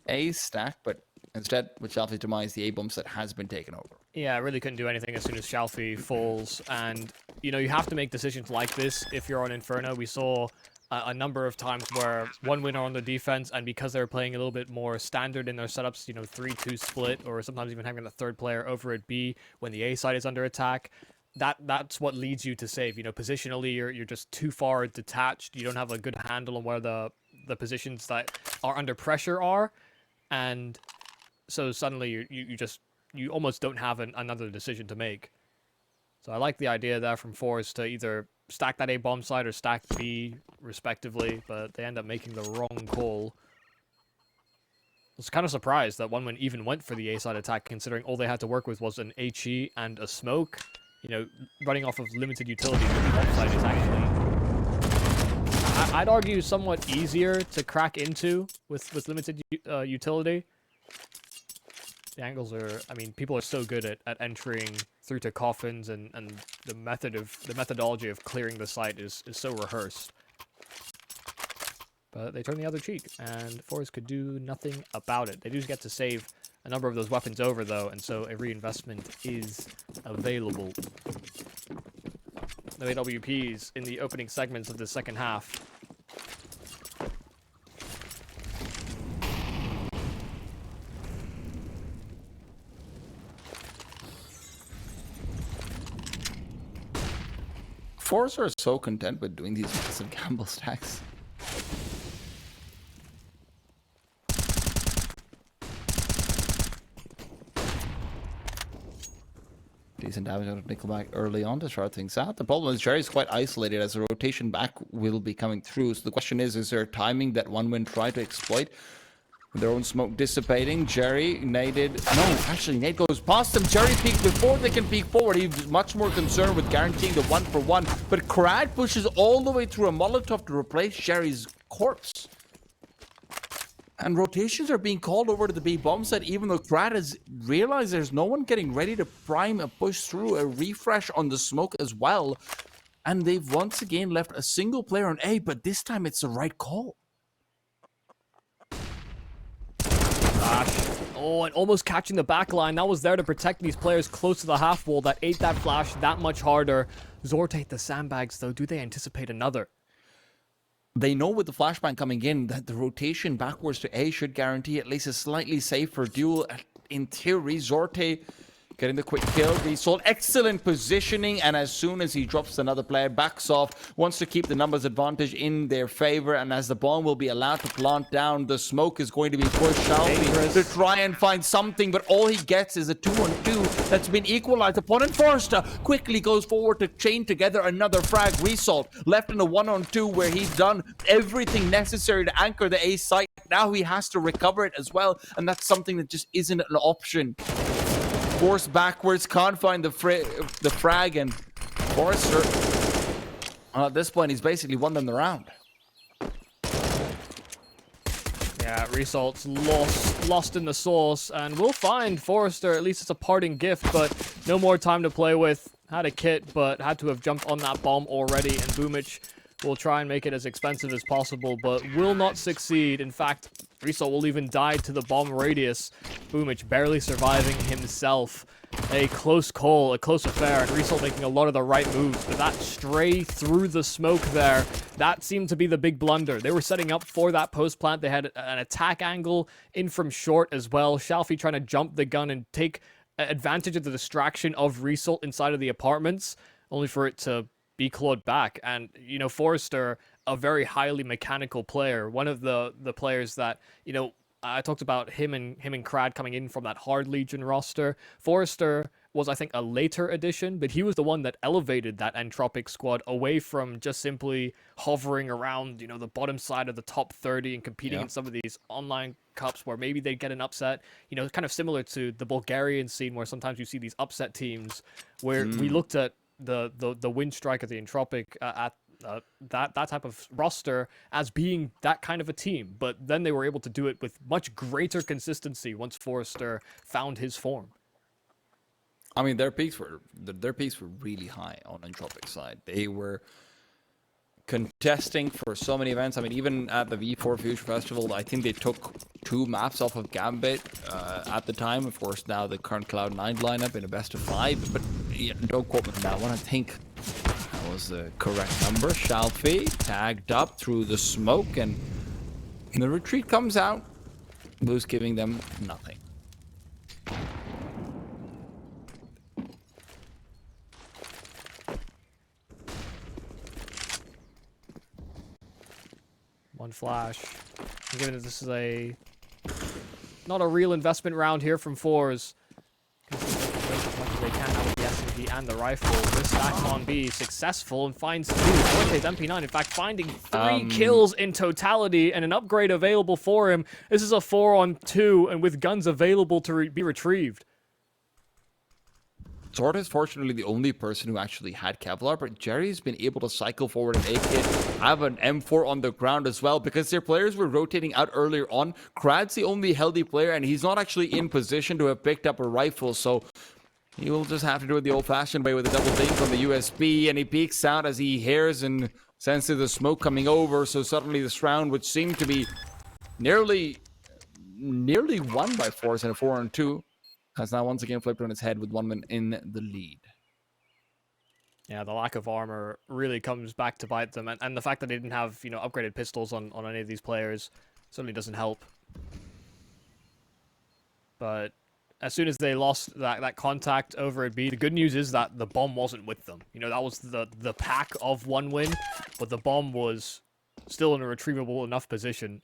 A stack, but instead, with Shelfie's demise, the A-bomb set has been taken over. Yeah, I really couldn't do anything as soon as Shelfie falls, and you know, you have to make decisions like this if you're on Inferno. We saw a number of times where OneWin are on the defense, and because they're playing a little bit more standard in their setups, you know, 3-2 split, or sometimes even having a third player over at B when the A side is under attack, that's what leads you to save. You know, positionally, you're just too far detached. You don't have a good handle on where the positions that are under pressure are, and so suddenly you almost don't have another decision to make. So I like the idea there from forZe to either stack that A bomb side or stack B respectively, but they end up making the wrong call. I was kind of surprised that OneWin even went for the A side attack, considering all they had to work with was an HE and a smoke. You know, running off of limited utility, the B bomb side is actually, I'd argue, somewhat easier to crack into with limited utility. The angles are, I mean, people are so good at entering through to coffins, and the methodology of clearing the site is so rehearsed. But they turn the other cheek, and forZe could do nothing about it. They do get to save a number of those weapons over, though, and so a reinvestment is available. No AWPs in the opening segments of the second half. forZe are so content with doing these massive gamble stacks. Decent damage out of Nickelback early on to start things out. The problem is Jerry's quite isolated as the rotation back will be coming through. So the question is there timing that OneWin try to exploit? With their own smoke dissipating, Jerry naded. No, actually, nade goes past him. Jerry peeked before they can peek forward. He's much more concerned with guaranteeing the 1-for-1. But Krad pushes all the way through a Molotov to replace Jerry's corpse. And rotations are being called over to the B bomb site, even though Krad has realized there's no one getting ready to prime and push through a refresh on the smoke as well. And they've once again left a single player on A, but this time it's the right call. Oh, and almost catching the back line. That was there to protect these players close to the half wall. That ate that flash that much harder. Zorte the sandbags, though. Do they anticipate another? They know with the flashbang coming in that the rotation backwards to A should guarantee at least a slightly safer duel. In theory, Zorte getting the quick kill. Result, excellent positioning, and as soon as he drops another player, backs off, wants to keep the numbers advantage in their favor, and as the bomb will be allowed to plant down, the smoke is going to be pushed out to try and find something, but all he gets is a 2-on-2 that's been equalized upon, and forZe quickly goes forward to chain together another frag. Result left in a 1-on-2 where he's done everything necessary to anchor the A site. Now he has to recover it as well, and that's something that just isn't an option. Forced backwards, can't find the frag, and forZe at this point he's basically won them the round. Yeah, Results lost in the source, and we'll find forZe, at least it's a parting gift, but no more time to play with. Had a kit, but had to have jumped on that bomb already, and Boomich will try and make it as expensive as possible, but will not succeed. In fact, Result will even die to the bomb radius. Boomich barely surviving himself. A close call, a close affair, and Result making a lot of the right moves, but that stray through the smoke there, that seemed to be the big blunder. They were setting up for that post plant. They had an attack angle in from short as well. Shalfie trying to jump the gun and take advantage of the distraction of Result inside of the apartments, only for it to be clawed back. And, you know, forZe, a very highly mechanical player. One of the players that, you know, I talked about him and Krad coming in from that Hard Legion roster. forZe was, I think, a later addition, but he was the one that elevated that Entropic squad away from just simply hovering around, you know, the bottom side of the top 30 and competing in some of these online cups where maybe they'd get an upset. You know, kind of similar to the Bulgarian scene where sometimes you see these upset teams where we looked at the win streak of the Entropic at that type of roster as being that kind of a team, but then they were able to do it with much greater consistency once forZe found his form. I mean, their peaks were really high on Entropic's side. They were contesting for so many events. I mean, even at the V4 Future Festival, I think they took 2 maps off of Gambit at the time. Of course, now the current Cloud9 lineup in a best of 5, but yeah, don't quote me on that one. I think that was the correct number. Shalfie tagged up through the smoke, and the retreat comes out. Blue's giving them nothing. One flash. Given that this is not a real investment round here from forZe. As much as they can now with the SMG and the rifle. This stack on B successful and finds 2. Forte's MP9, in fact, finding 3 kills in totality and an upgrade available for him. This is a 4-on-2 and with guns available to be retrieved. Zord is fortunately the only person who actually had Kevlar, but Jerry's been able to cycle forward an AK, have an M4 on the ground as well, because their players were rotating out earlier on. Krad's the only healthy player, and he's not actually in position to have picked up a rifle, so he will just have to do it the old-fashioned way with a double dink on the USB, and he peeks out as he hears and senses the smoke coming over, so suddenly this round, which seemed to be nearly won by forZe in a 4-on-2, has now once again flipped on its head with 1-1 in the lead. Yeah, the lack of armor really comes back to bite them, and the fact that they didn't have, you know, upgraded pistols on any of these players certainly doesn't help. But as soon as they lost that contact over at B, the good news is that the bomb wasn't with them. You know, that was the pack of 1 win, but the bomb was still in a retrievable enough position.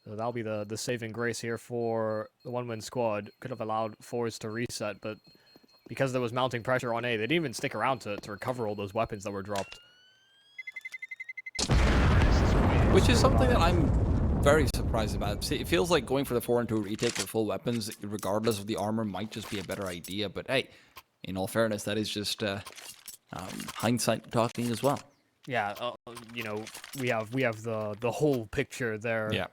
So that'll be the saving grace here for the 1 win squad. Could have allowed forZe to reset, but because there was mounting pressure on A, they didn't even stick around to recover all those weapons that were dropped. Which is something that I'm very surprised about. See, it feels like going for the 4-on-2 retake with full weapons, regardless of the armor, might just be a better idea. But hey, in all fairness, that is just hindsight talking as well. Yeah, you know, we have the whole picture there. Yeah.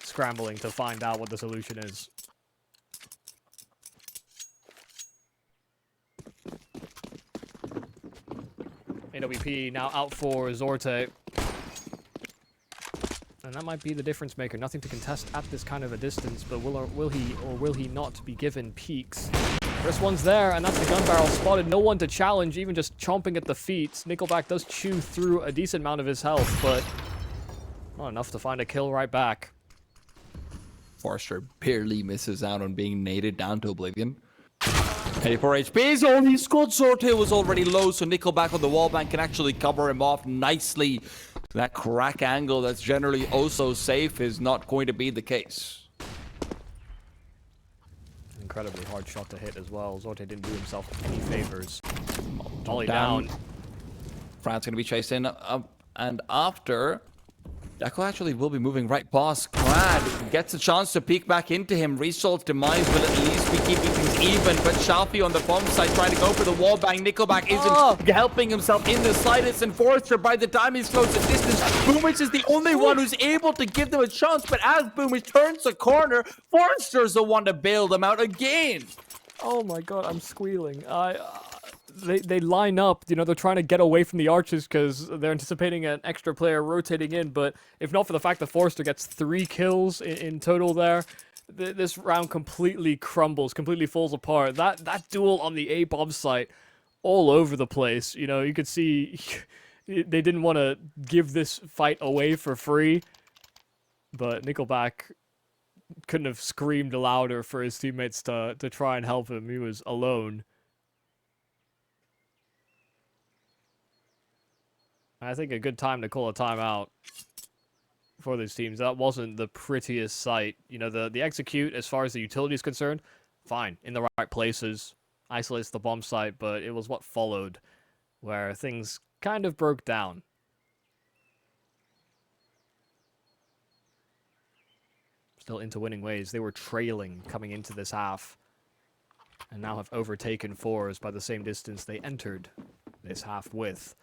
Scrambling to find out what the solution is. AWP now out for Zorte. And that might be the difference maker. Nothing to contest at this kind of a distance, but will he not be given peaks? First one's there, and that's the gun barrel spotted. No one to challenge, even just chomping at the feet. Nickelback does chew through a decent amount of his health, but not enough to find a kill right back. forZe barely misses out on being naded down to oblivion. 84 HP is all he's got. Zorte was already low, so Nickelback on the wallbang can actually cover him off nicely. That crack angle that's generally also safe is not going to be the case. Incredibly hard shot to hit as well. Zorte didn't do himself any favors. Molly down. Frad's going to be chased in and after. Deco actually will be moving right past Krad. Gets a chance to peek back into him. Resol's demise will at least be keeping things even. But Shalfie on the bomb side trying to go for the wall bang. Nickelback isn't helping himself in the slightest. And forZe, by the time he's close at distance, Boomich is the only one who's able to give them a chance. But as Boomich turns the corner, forZe's the one to bail them out again. Oh my god, I'm squealing. They line up, you know, they're trying to get away from the arches because they're anticipating an extra player rotating in, but if not for the fact that forZe gets 3 kills in total there, this round completely crumbles, completely falls apart. That duel on the A-bomb site, all over the place, you know, you could see they didn't want to give this fight away for free, but Nickelback couldn't have screamed louder for his teammates to try and help him. He was alone. I think a good time to call a timeout for these teams. That wasn't the prettiest sight. You know, the execute, as far as the utility is concerned, fine, in the right places, isolates the bomb site, but it was what followed where things kind of broke down. Still into winning ways. They were trailing coming into this half, and now have overtaken forZe by the same distance they entered this half with.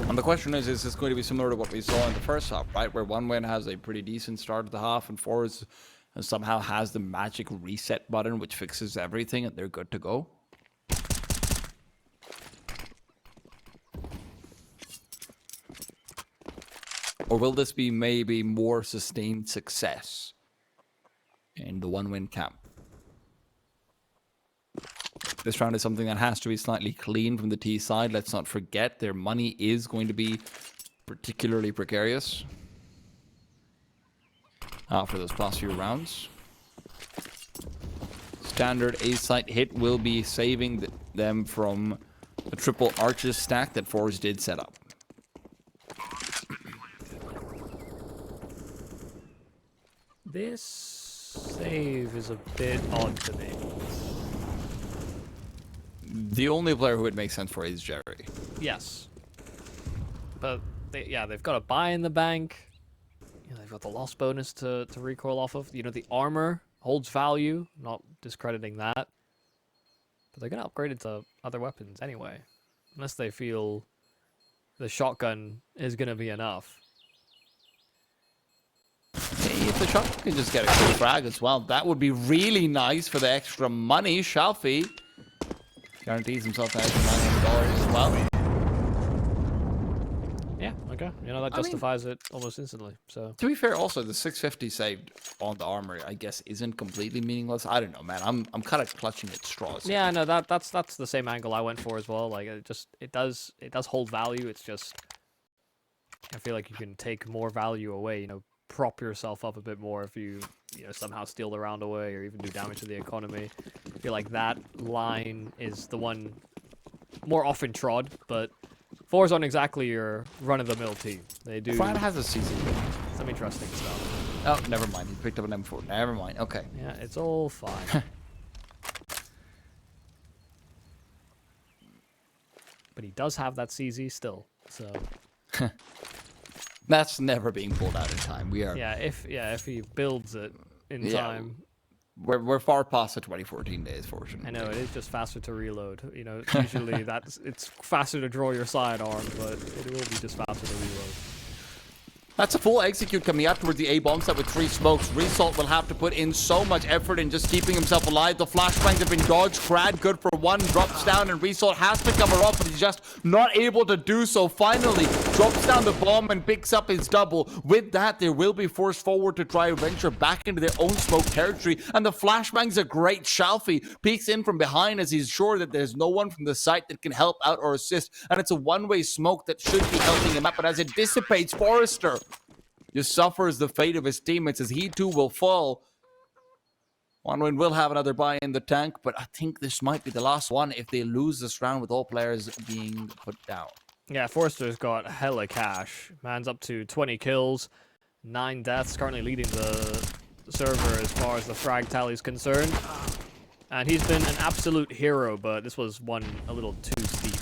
And the question is this going to be similar to what we saw in the first half, right? Where 1win has a pretty decent start of the half and forZe somehow has the magic reset button which fixes everything and they're good to go? Or will this be maybe more sustained success in the 1win camp? This round is something that has to be slightly clean from the T side. Let's not forget their money is going to be particularly precarious after those past few rounds. Standard A site hit will be saving them from the triple arches stack that forZe did set up. This save is a bit odd to me. The only player who it makes sense for is Jerry. Yes. But they've got a buy in the bank. You know, they've got the loss bonus to recoil off of. You know, the armor holds value. Not discrediting that. But they're gonna upgrade it to other weapons anyway, unless they feel the shotgun is gonna be enough. Hey, if the shotgun can just get a quick frag as well, that would be really nice for the extra money. Shalfie guarantees himself an extra $900 as well. Yeah, okay. You know, that justifies it almost instantly. So To be fair, also the 650 saved on the armor, I guess, isn't completely meaningless. I don't know, man. I'm kind of clutching at straws. yeah, no, that's the same angle I went for as well. Like it does hold value. It's just I feel like you can take more value away. You know, prop yourself up a bit more if you somehow steal the round away or even do damage to the economy. I feel like that line is the one more often trod, but fours aren't exactly your run-of-the-mill team. They do Fran has a CZ. some interesting stuff. Oh, never mind. He picked up an M4. Never mind. Okay. Yeah, it's all fine. But he does have that CZ still, so That's never being pulled out in time. We are. yeah, if he builds it in Yeah. time. We're far past the 2014 days, fortunately. I know it is just faster to reload. You know, usually it's faster to draw your sidearm, but it will be just faster to reload. That's a full execute coming out towards the A bomb site with 3 smokes. Result will have to put in so much effort in just keeping himself alive. The flashbangs have been dodged. Crad good for 1, drops down, and Result has to cover up, but he's just not able to do so. Finally, drops down the bomb and picks up his double. With that, they will be forced forward to try and venture back into their own smoke territory, and the flashbangs are great. Shalfie peeks in from behind as he's sure that there's no one from the site that can help out or assist, and it's a one-way smoke that should be helping him out, but as it dissipates, forZe just suffers the fate of his teammates as he too will fall. OneWin will have another buy in the tank, but I think this might be the last one if they lose this round with all players being put down. Yeah, forZe's got hella cash. Man's up to 20 kills, 9 deaths, currently leading the server as far as the frag tally is concerned. And he's been an absolute hero, but this was one a little too steep,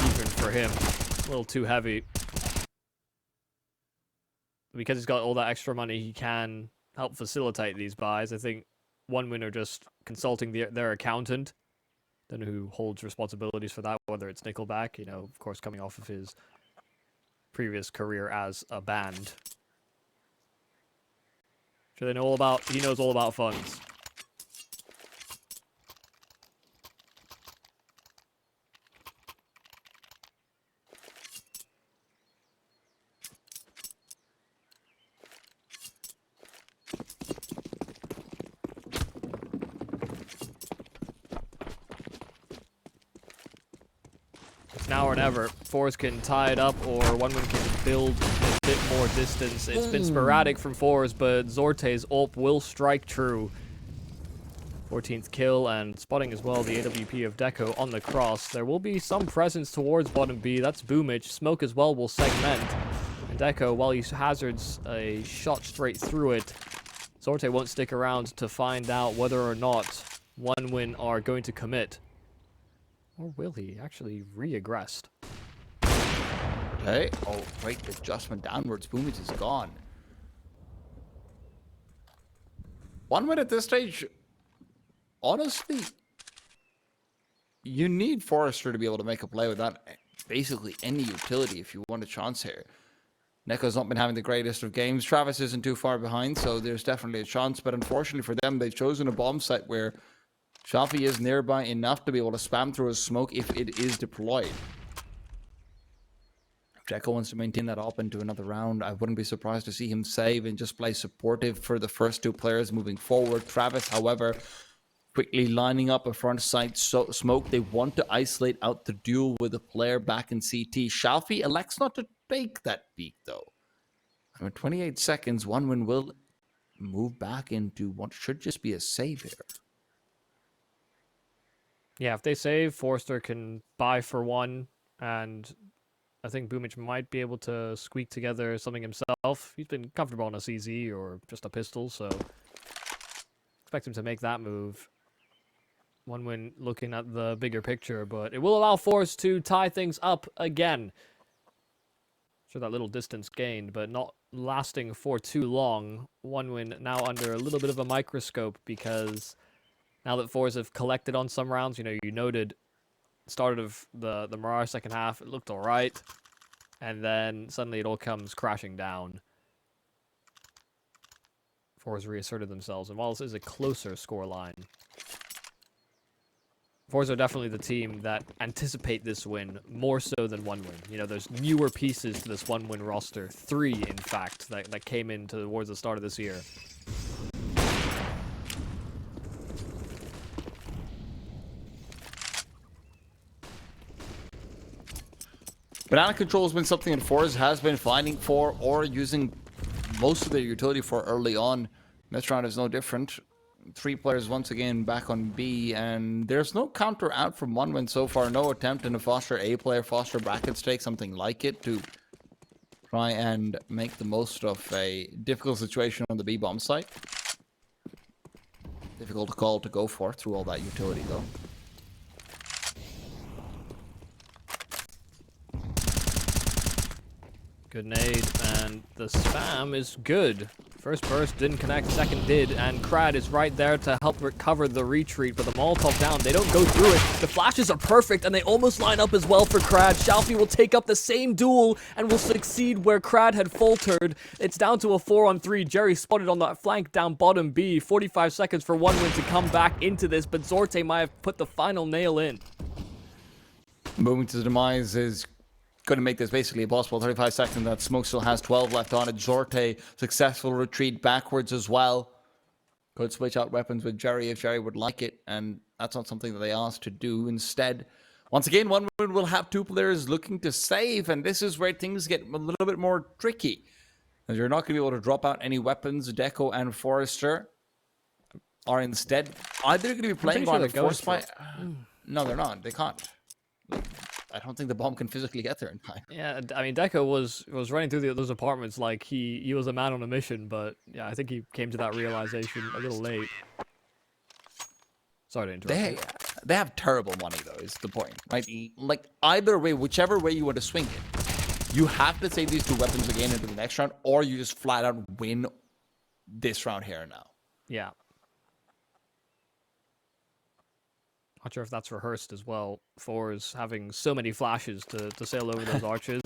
even for him. A little too heavy. Because he's got all that extra money, he can help facilitate these buys. I think OneWin are just consulting their accountant. Don't know who holds responsibilities for that, whether it's Nickelback, you know, of course, coming off of his previous career as a band. Sure, he knows all about funds. Now or never, forZe can tie it up, or OneWin can build a bit more distance. It's been sporadic from forZe, but Zorte's ult will strike true. 14th kill, and spotting as well the AWP of Deco on the cross. There will be some presence towards bottom B. That's Boomich. Smoke as well will segment. And Deco, while he hazards a shot straight through it, Zorte won't stick around to find out whether or not OneWin are going to commit. Or will he? Actually reaggressed. Okay. Oh, great adjustment downwards. Boomage is gone. OneWin at this stage, honestly, you need forZe to be able to make a play without basically any utility if you want a chance here. Neko's not been having the greatest of games. Travis isn't too far behind, so there's definitely a chance. But unfortunately for them, they've chosen a bomb site where Shalfie is nearby enough to be able to spam through his smoke if it is deployed. If Deco wants to maintain that up into another round, I wouldn't be surprised to see him save and just play supportive for the first 2 players moving forward. Travis, however, quickly lining up a front side smoke. They want to isolate out the duel with a player back in CT. Shalfie elects not to take that peek, though. And with 28 seconds, OneWin will move back into what should just be a save here. Yeah, if they save, forZe can buy for 1, and I think Boomich might be able to squeak together something himself. He's been comfortable on a CZ or just a pistol, so expect him to make that move. One win looking at the bigger picture, but it will allow forZe to tie things up again. Sure, that little distance gained, but not lasting for too long. One win now under a little bit of a microscope because now that forZe have collected on some rounds, you noted start of the Mirage second half, it looked all right. And then suddenly it all comes crashing down. forZe reasserted themselves, and while this is a closer scoreline, forZe are definitely the team that anticipate this win more so than one win. There's newer pieces to this one-win roster. 3, in fact, that came in towards the start of this year. Banana control has been something that forZe has been fighting for or using most of their utility for early on. This round is no different. 3 players once again back on B, and there's no counter out from one win so far. No attempt in a foster A player, foster brackets take something like it to try and make the most of a difficult situation on the B bomb site. Difficult call to go for through all that utility though. Good nade, and the spam is good. First burst didn't connect, second did, and Krad is right there to help recover the retreat, but the Molotov down, they don't go through it. The flashes are perfect, and they almost line up as well for Krad. Shalfie will take up the same duel, and will succeed where Krad had faltered. It's down to a 4-on-3. Jerry spotted on that flank down bottom B. 45 seconds for one win to come back into this, but Zorte might have put the final nail in. Moving to the demise is going to make this basically impossible. 35 seconds. That smoke still has 12 left on it. Zorte, successful retreat backwards as well. Could switch out weapons with Jerry if Jerry would like it, and that's not something that they asked to do. Instead, once again, one win will have 2 players looking to save, and this is where things get a little bit more tricky. As you're not going to be able to drop out any weapons. Deco and Forrester are instead either going to be playing on a force fight. No, they're not. They can't. I don't think the bomb can physically get there in time. Yeah, I mean, Deco was running through those apartments like he was a man on a mission, but yeah, I think he came to that realization a little late. Sorry to interrupt. They have terrible money though, is the point, right? Like either way, whichever way you want to swing it, you have to save these 2 weapons again into the next round, or you just flat out win this round here and now. Yeah. Not sure if that's rehearsed as well. forZe having so many flashes to sail over those arches.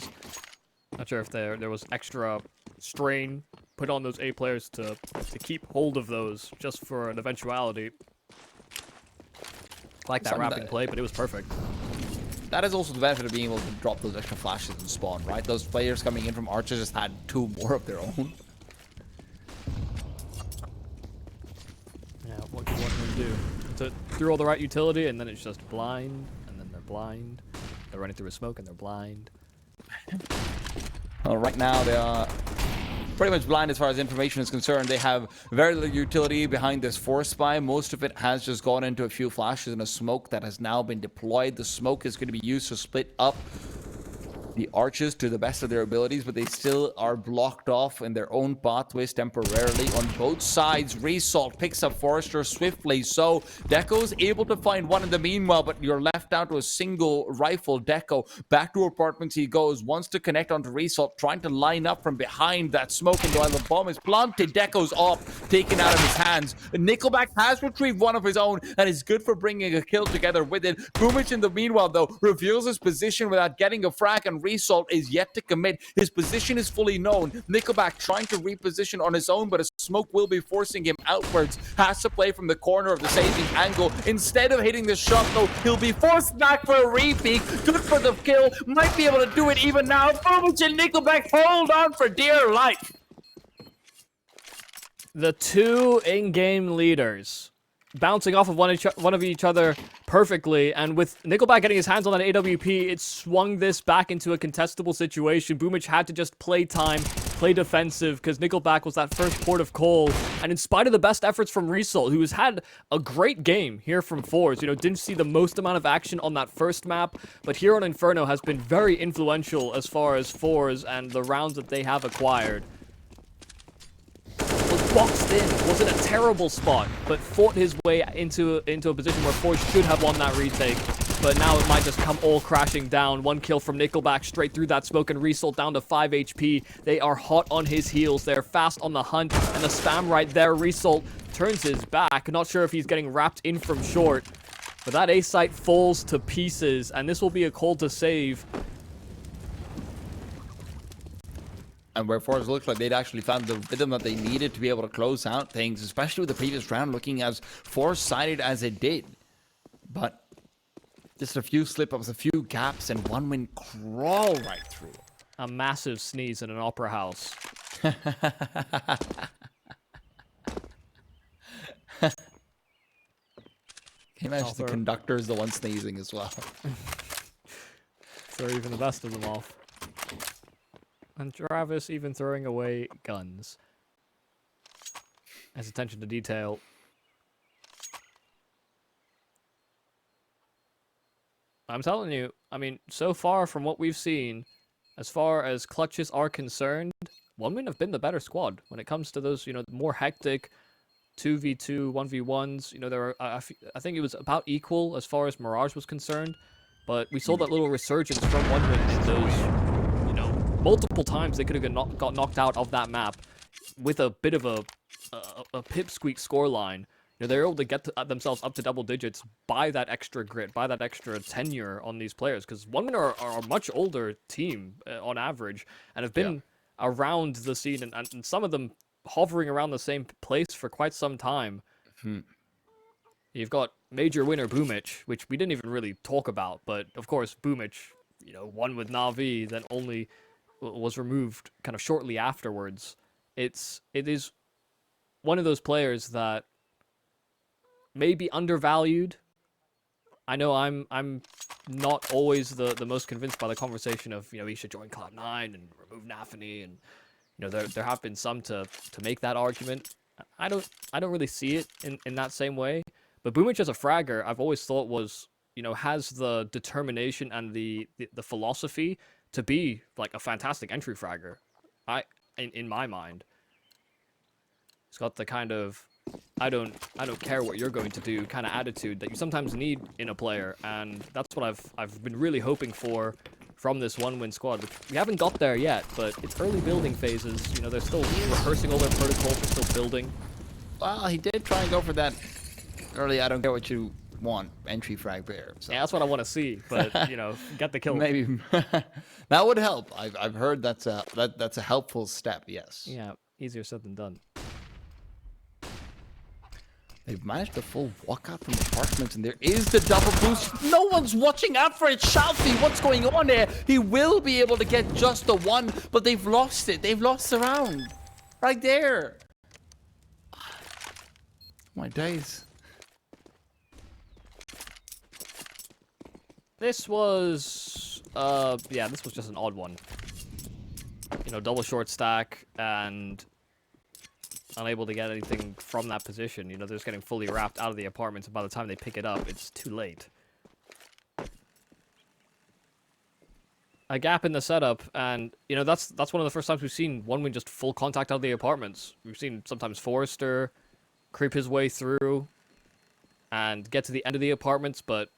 Not sure if there was extra strain put on those A players to keep hold of those just for an eventuality. I like that wrapping play, but it was perfect. That is also the benefit of being able to drop those extra flashes and spawn, right? Those players coming in from arches just had 2 more of their own. Yeah, what can one do? Through all the right utility, and then it's just blind, and then they're blind. They're running through a smoke, and they're blind. Well, right now they are pretty much blind as far as information is concerned. They have very little utility behind this force spy. Most of it has just gone into a few flashes and a smoke that has now been deployed. The smoke is going to be used to split up the arches to the best of their abilities, but they still are blocked off in their own pathways temporarily on both sides. Result picks up Forrester swiftly, so Deco's able to find one in the meanwhile, but you're left down to a single rifle. Deco back to apartments he goes, wants to connect onto Result, trying to line up from behind that smoke, and while the bomb is planted, Deco's off, taken out of his hands. Nickelback has retrieved one of his own, and is good for bringing a kill together with it. Boomich in the meanwhile though reveals his position without getting a frag, and Result is yet to commit. His position is fully known. Nickelback trying to reposition on his own, but a smoke will be forcing him outwards. Has to play from the corner of the staging angle. Instead of hitting the shot though, he'll be forced back for a repeat. Good for the kill. Might be able to do it even now. Boomich and Nickelback hold on for dear life. The 2 in-game leaders bouncing off of one of each other perfectly, and with Nickelback getting his hands on that AWP, it swung this back into a contestable situation. Boomich had to just play time, play defensive, because Nickelback was that first port of call, and in spite of the best efforts from Result, who has had a great game here from forZe, didn't see the most amount of action on that first map, but here on Inferno has been very influential as far as forZe and the rounds that they have acquired. boxed in, was in a terrible spot, but fought his way into a position where forZe should have won that retake. But now it might just come all crashing down. One kill from Nickelback straight through that smoke, and Resolt down to 5 HP. They are hot on his heels. They're fast on the hunt, and the spam right there. Resolt turns his back. Not sure if he's getting wrapped in from short. But that A site falls to pieces, and this will be a call to save. And where forZe looked like they'd actually found the rhythm that they needed to be able to close out things, especially with the previous round looking as force-sided as it did. But just a few slip-ups, a few gaps, and OneWin crawl right through. A massive sneeze in an opera house. Can you imagine the conductor is the one sneezing as well? Throw even the best of them off. And Travis even throwing away guns. Has attention to detail. I'm telling you, I mean, so far from what we've seen, as far as clutches are concerned, OneWin have been the better squad when it comes to those, more hectic 2v2, 1v1s. There are, I think it was about equal as far as Mirage was concerned, but we saw that little resurgence from OneWin in those, multiple times they could have got knocked out of that map with a bit of a pipsqueak scoreline. They're able to get themselves up to double digits by that extra grit, by that extra tenure on these players, because OneWin are a much older team on average and have been around the scene, and some of them hovering around the same place for quite some time. You've got major winner Boomich, which we didn't even really talk about, but of course Boomich, won with Na'Vi, then only was removed kind of shortly afterwards. It is one of those players that may be undervalued. I know I'm not always the most convinced by the conversation of, he should join Cloud9 and remove Nafany, and there have been some to make that argument. I don't really see it in that same way. But Boomich as a fragger, I've always thought was, has the determination and the philosophy to be like a fantastic entry fragger. In my mind, he's got the kind of I don't care what you're going to do kind of attitude that you sometimes need in a player, and that's what I've been really hoping for from this OneWin squad, which we haven't got there yet, but it's early building phases. They're still rehearsing all their protocols, they're still building. Well, he did try and go for that early, I don't care what you want, entry frag there. So. Yeah, that's what I want to see, but, get the kill. Maybe. That would help. I've heard that's a helpful step, yes. Yeah, easier said than done. They've managed to full walk out from the apartment, and there is the double boost. No one's watching out for it. Shalfie, what's going on there? He will be able to get just the one, but they've lost it. They've lost the round. Right there. My days. This was, this was just an odd one. Double short stack, and unable to get anything from that position. They're just getting fully wrapped out of the apartments, and by the time they pick it up, it's too late. A gap in the setup, and, that's one of the first times we've seen OneWin just full contact out of the apartments. We've seen sometimes Forrester creep his way through and get to the end of the apartments, but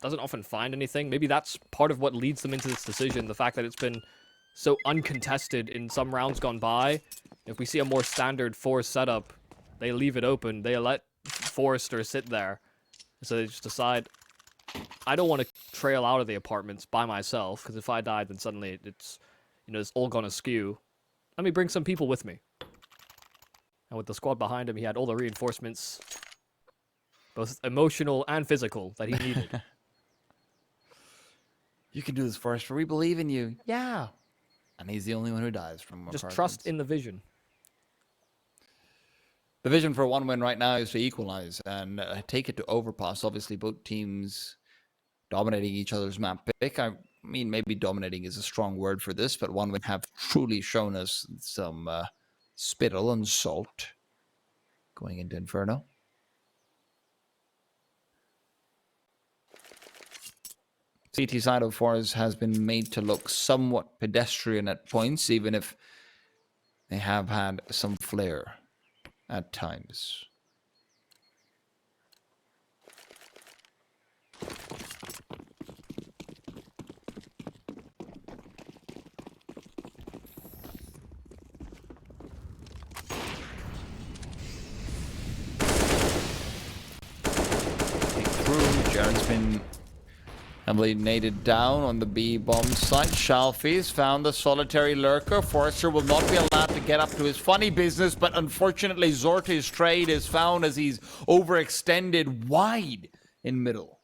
doesn't often find anything. Maybe that's part of what leads them into this decision, the fact that it's been so uncontested in some rounds gone by. If we see a more standard force setup, they leave it open. They let Forrester sit there. So they just decide, I don't want to trail out of the apartments by myself, because if I die, then suddenly it's all gonna skew. Let me bring some people with me. And with the squad behind him, he had all the reinforcements, both emotional and physical, that he needed. You can do this, Forrester. We believe in you. Yeah. And he's the only one who dies from Just apartments. trust in the vision. The vision for OneWin right now is to equalize and take it to overpass. Obviously, both teams dominating each other's map pick. I mean, maybe dominating is a strong word for this, but OneWin have truly shown us some spittle and salt going into Inferno. CT side of forZe has been made to look somewhat pedestrian at points, even if they have had some flair at times. Jaren's been heavily naded down on the B bomb site. Shalfi's found the solitary lurker. forZe will not be allowed to get up to his funny business, but unfortunately Zorte's trade is found as he's overextended wide in middle.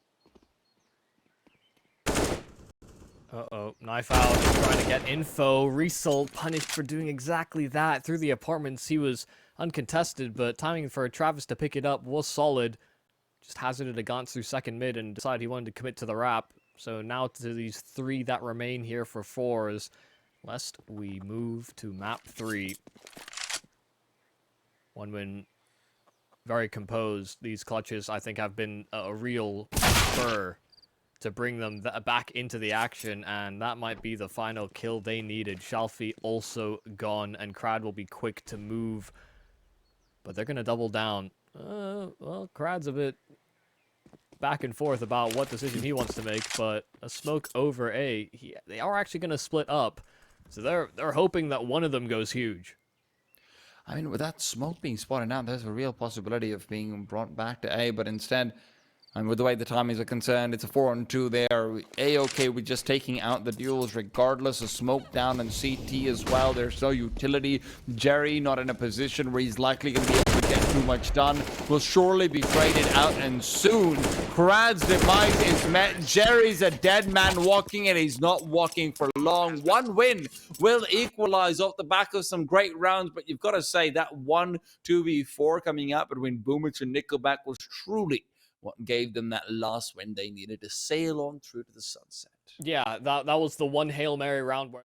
Uh-oh, knife out, trying to get info. Result punished for doing exactly that. Through the apartments, he was uncontested, but timing for Travis to pick it up was solid. Just hazarded a glance through second mid and decided he wanted to commit to the wrap. So now to these 3 that remain here for forZe, lest we move to map 3. One win, very composed. These clutches, I think, have been a real spur to bring them back into the action, and that might be the final kill they needed. Shalfi also gone, and Crad will be quick to move, but they're going to double down. Well, Crad's a bit back and forth about what decision he wants to make, but a smoke over A, they are actually going to split up, so they're hoping that one of them goes huge. I mean, with that smoke being spotted out, there's a real possibility of being brought back to A, but instead, and with the way the timings are concerned, it's a 4-on-2 there. A-okay with just taking out the duels regardless. of smoke down and CT as well. There's no utility. Jerry not in a position where he's likely going to be able to get too much done. Will surely be traded out, and soon Crad's demise is met. Jerry's a dead man walking, and he's not walking for long. One win will equalize off the back of some great rounds, but you've got to say that 1-2v4 coming out between Boomich and Nickelback was truly what gave them that last win they needed to sail on through to the sunset. Yeah, that was the one Hail Mary round where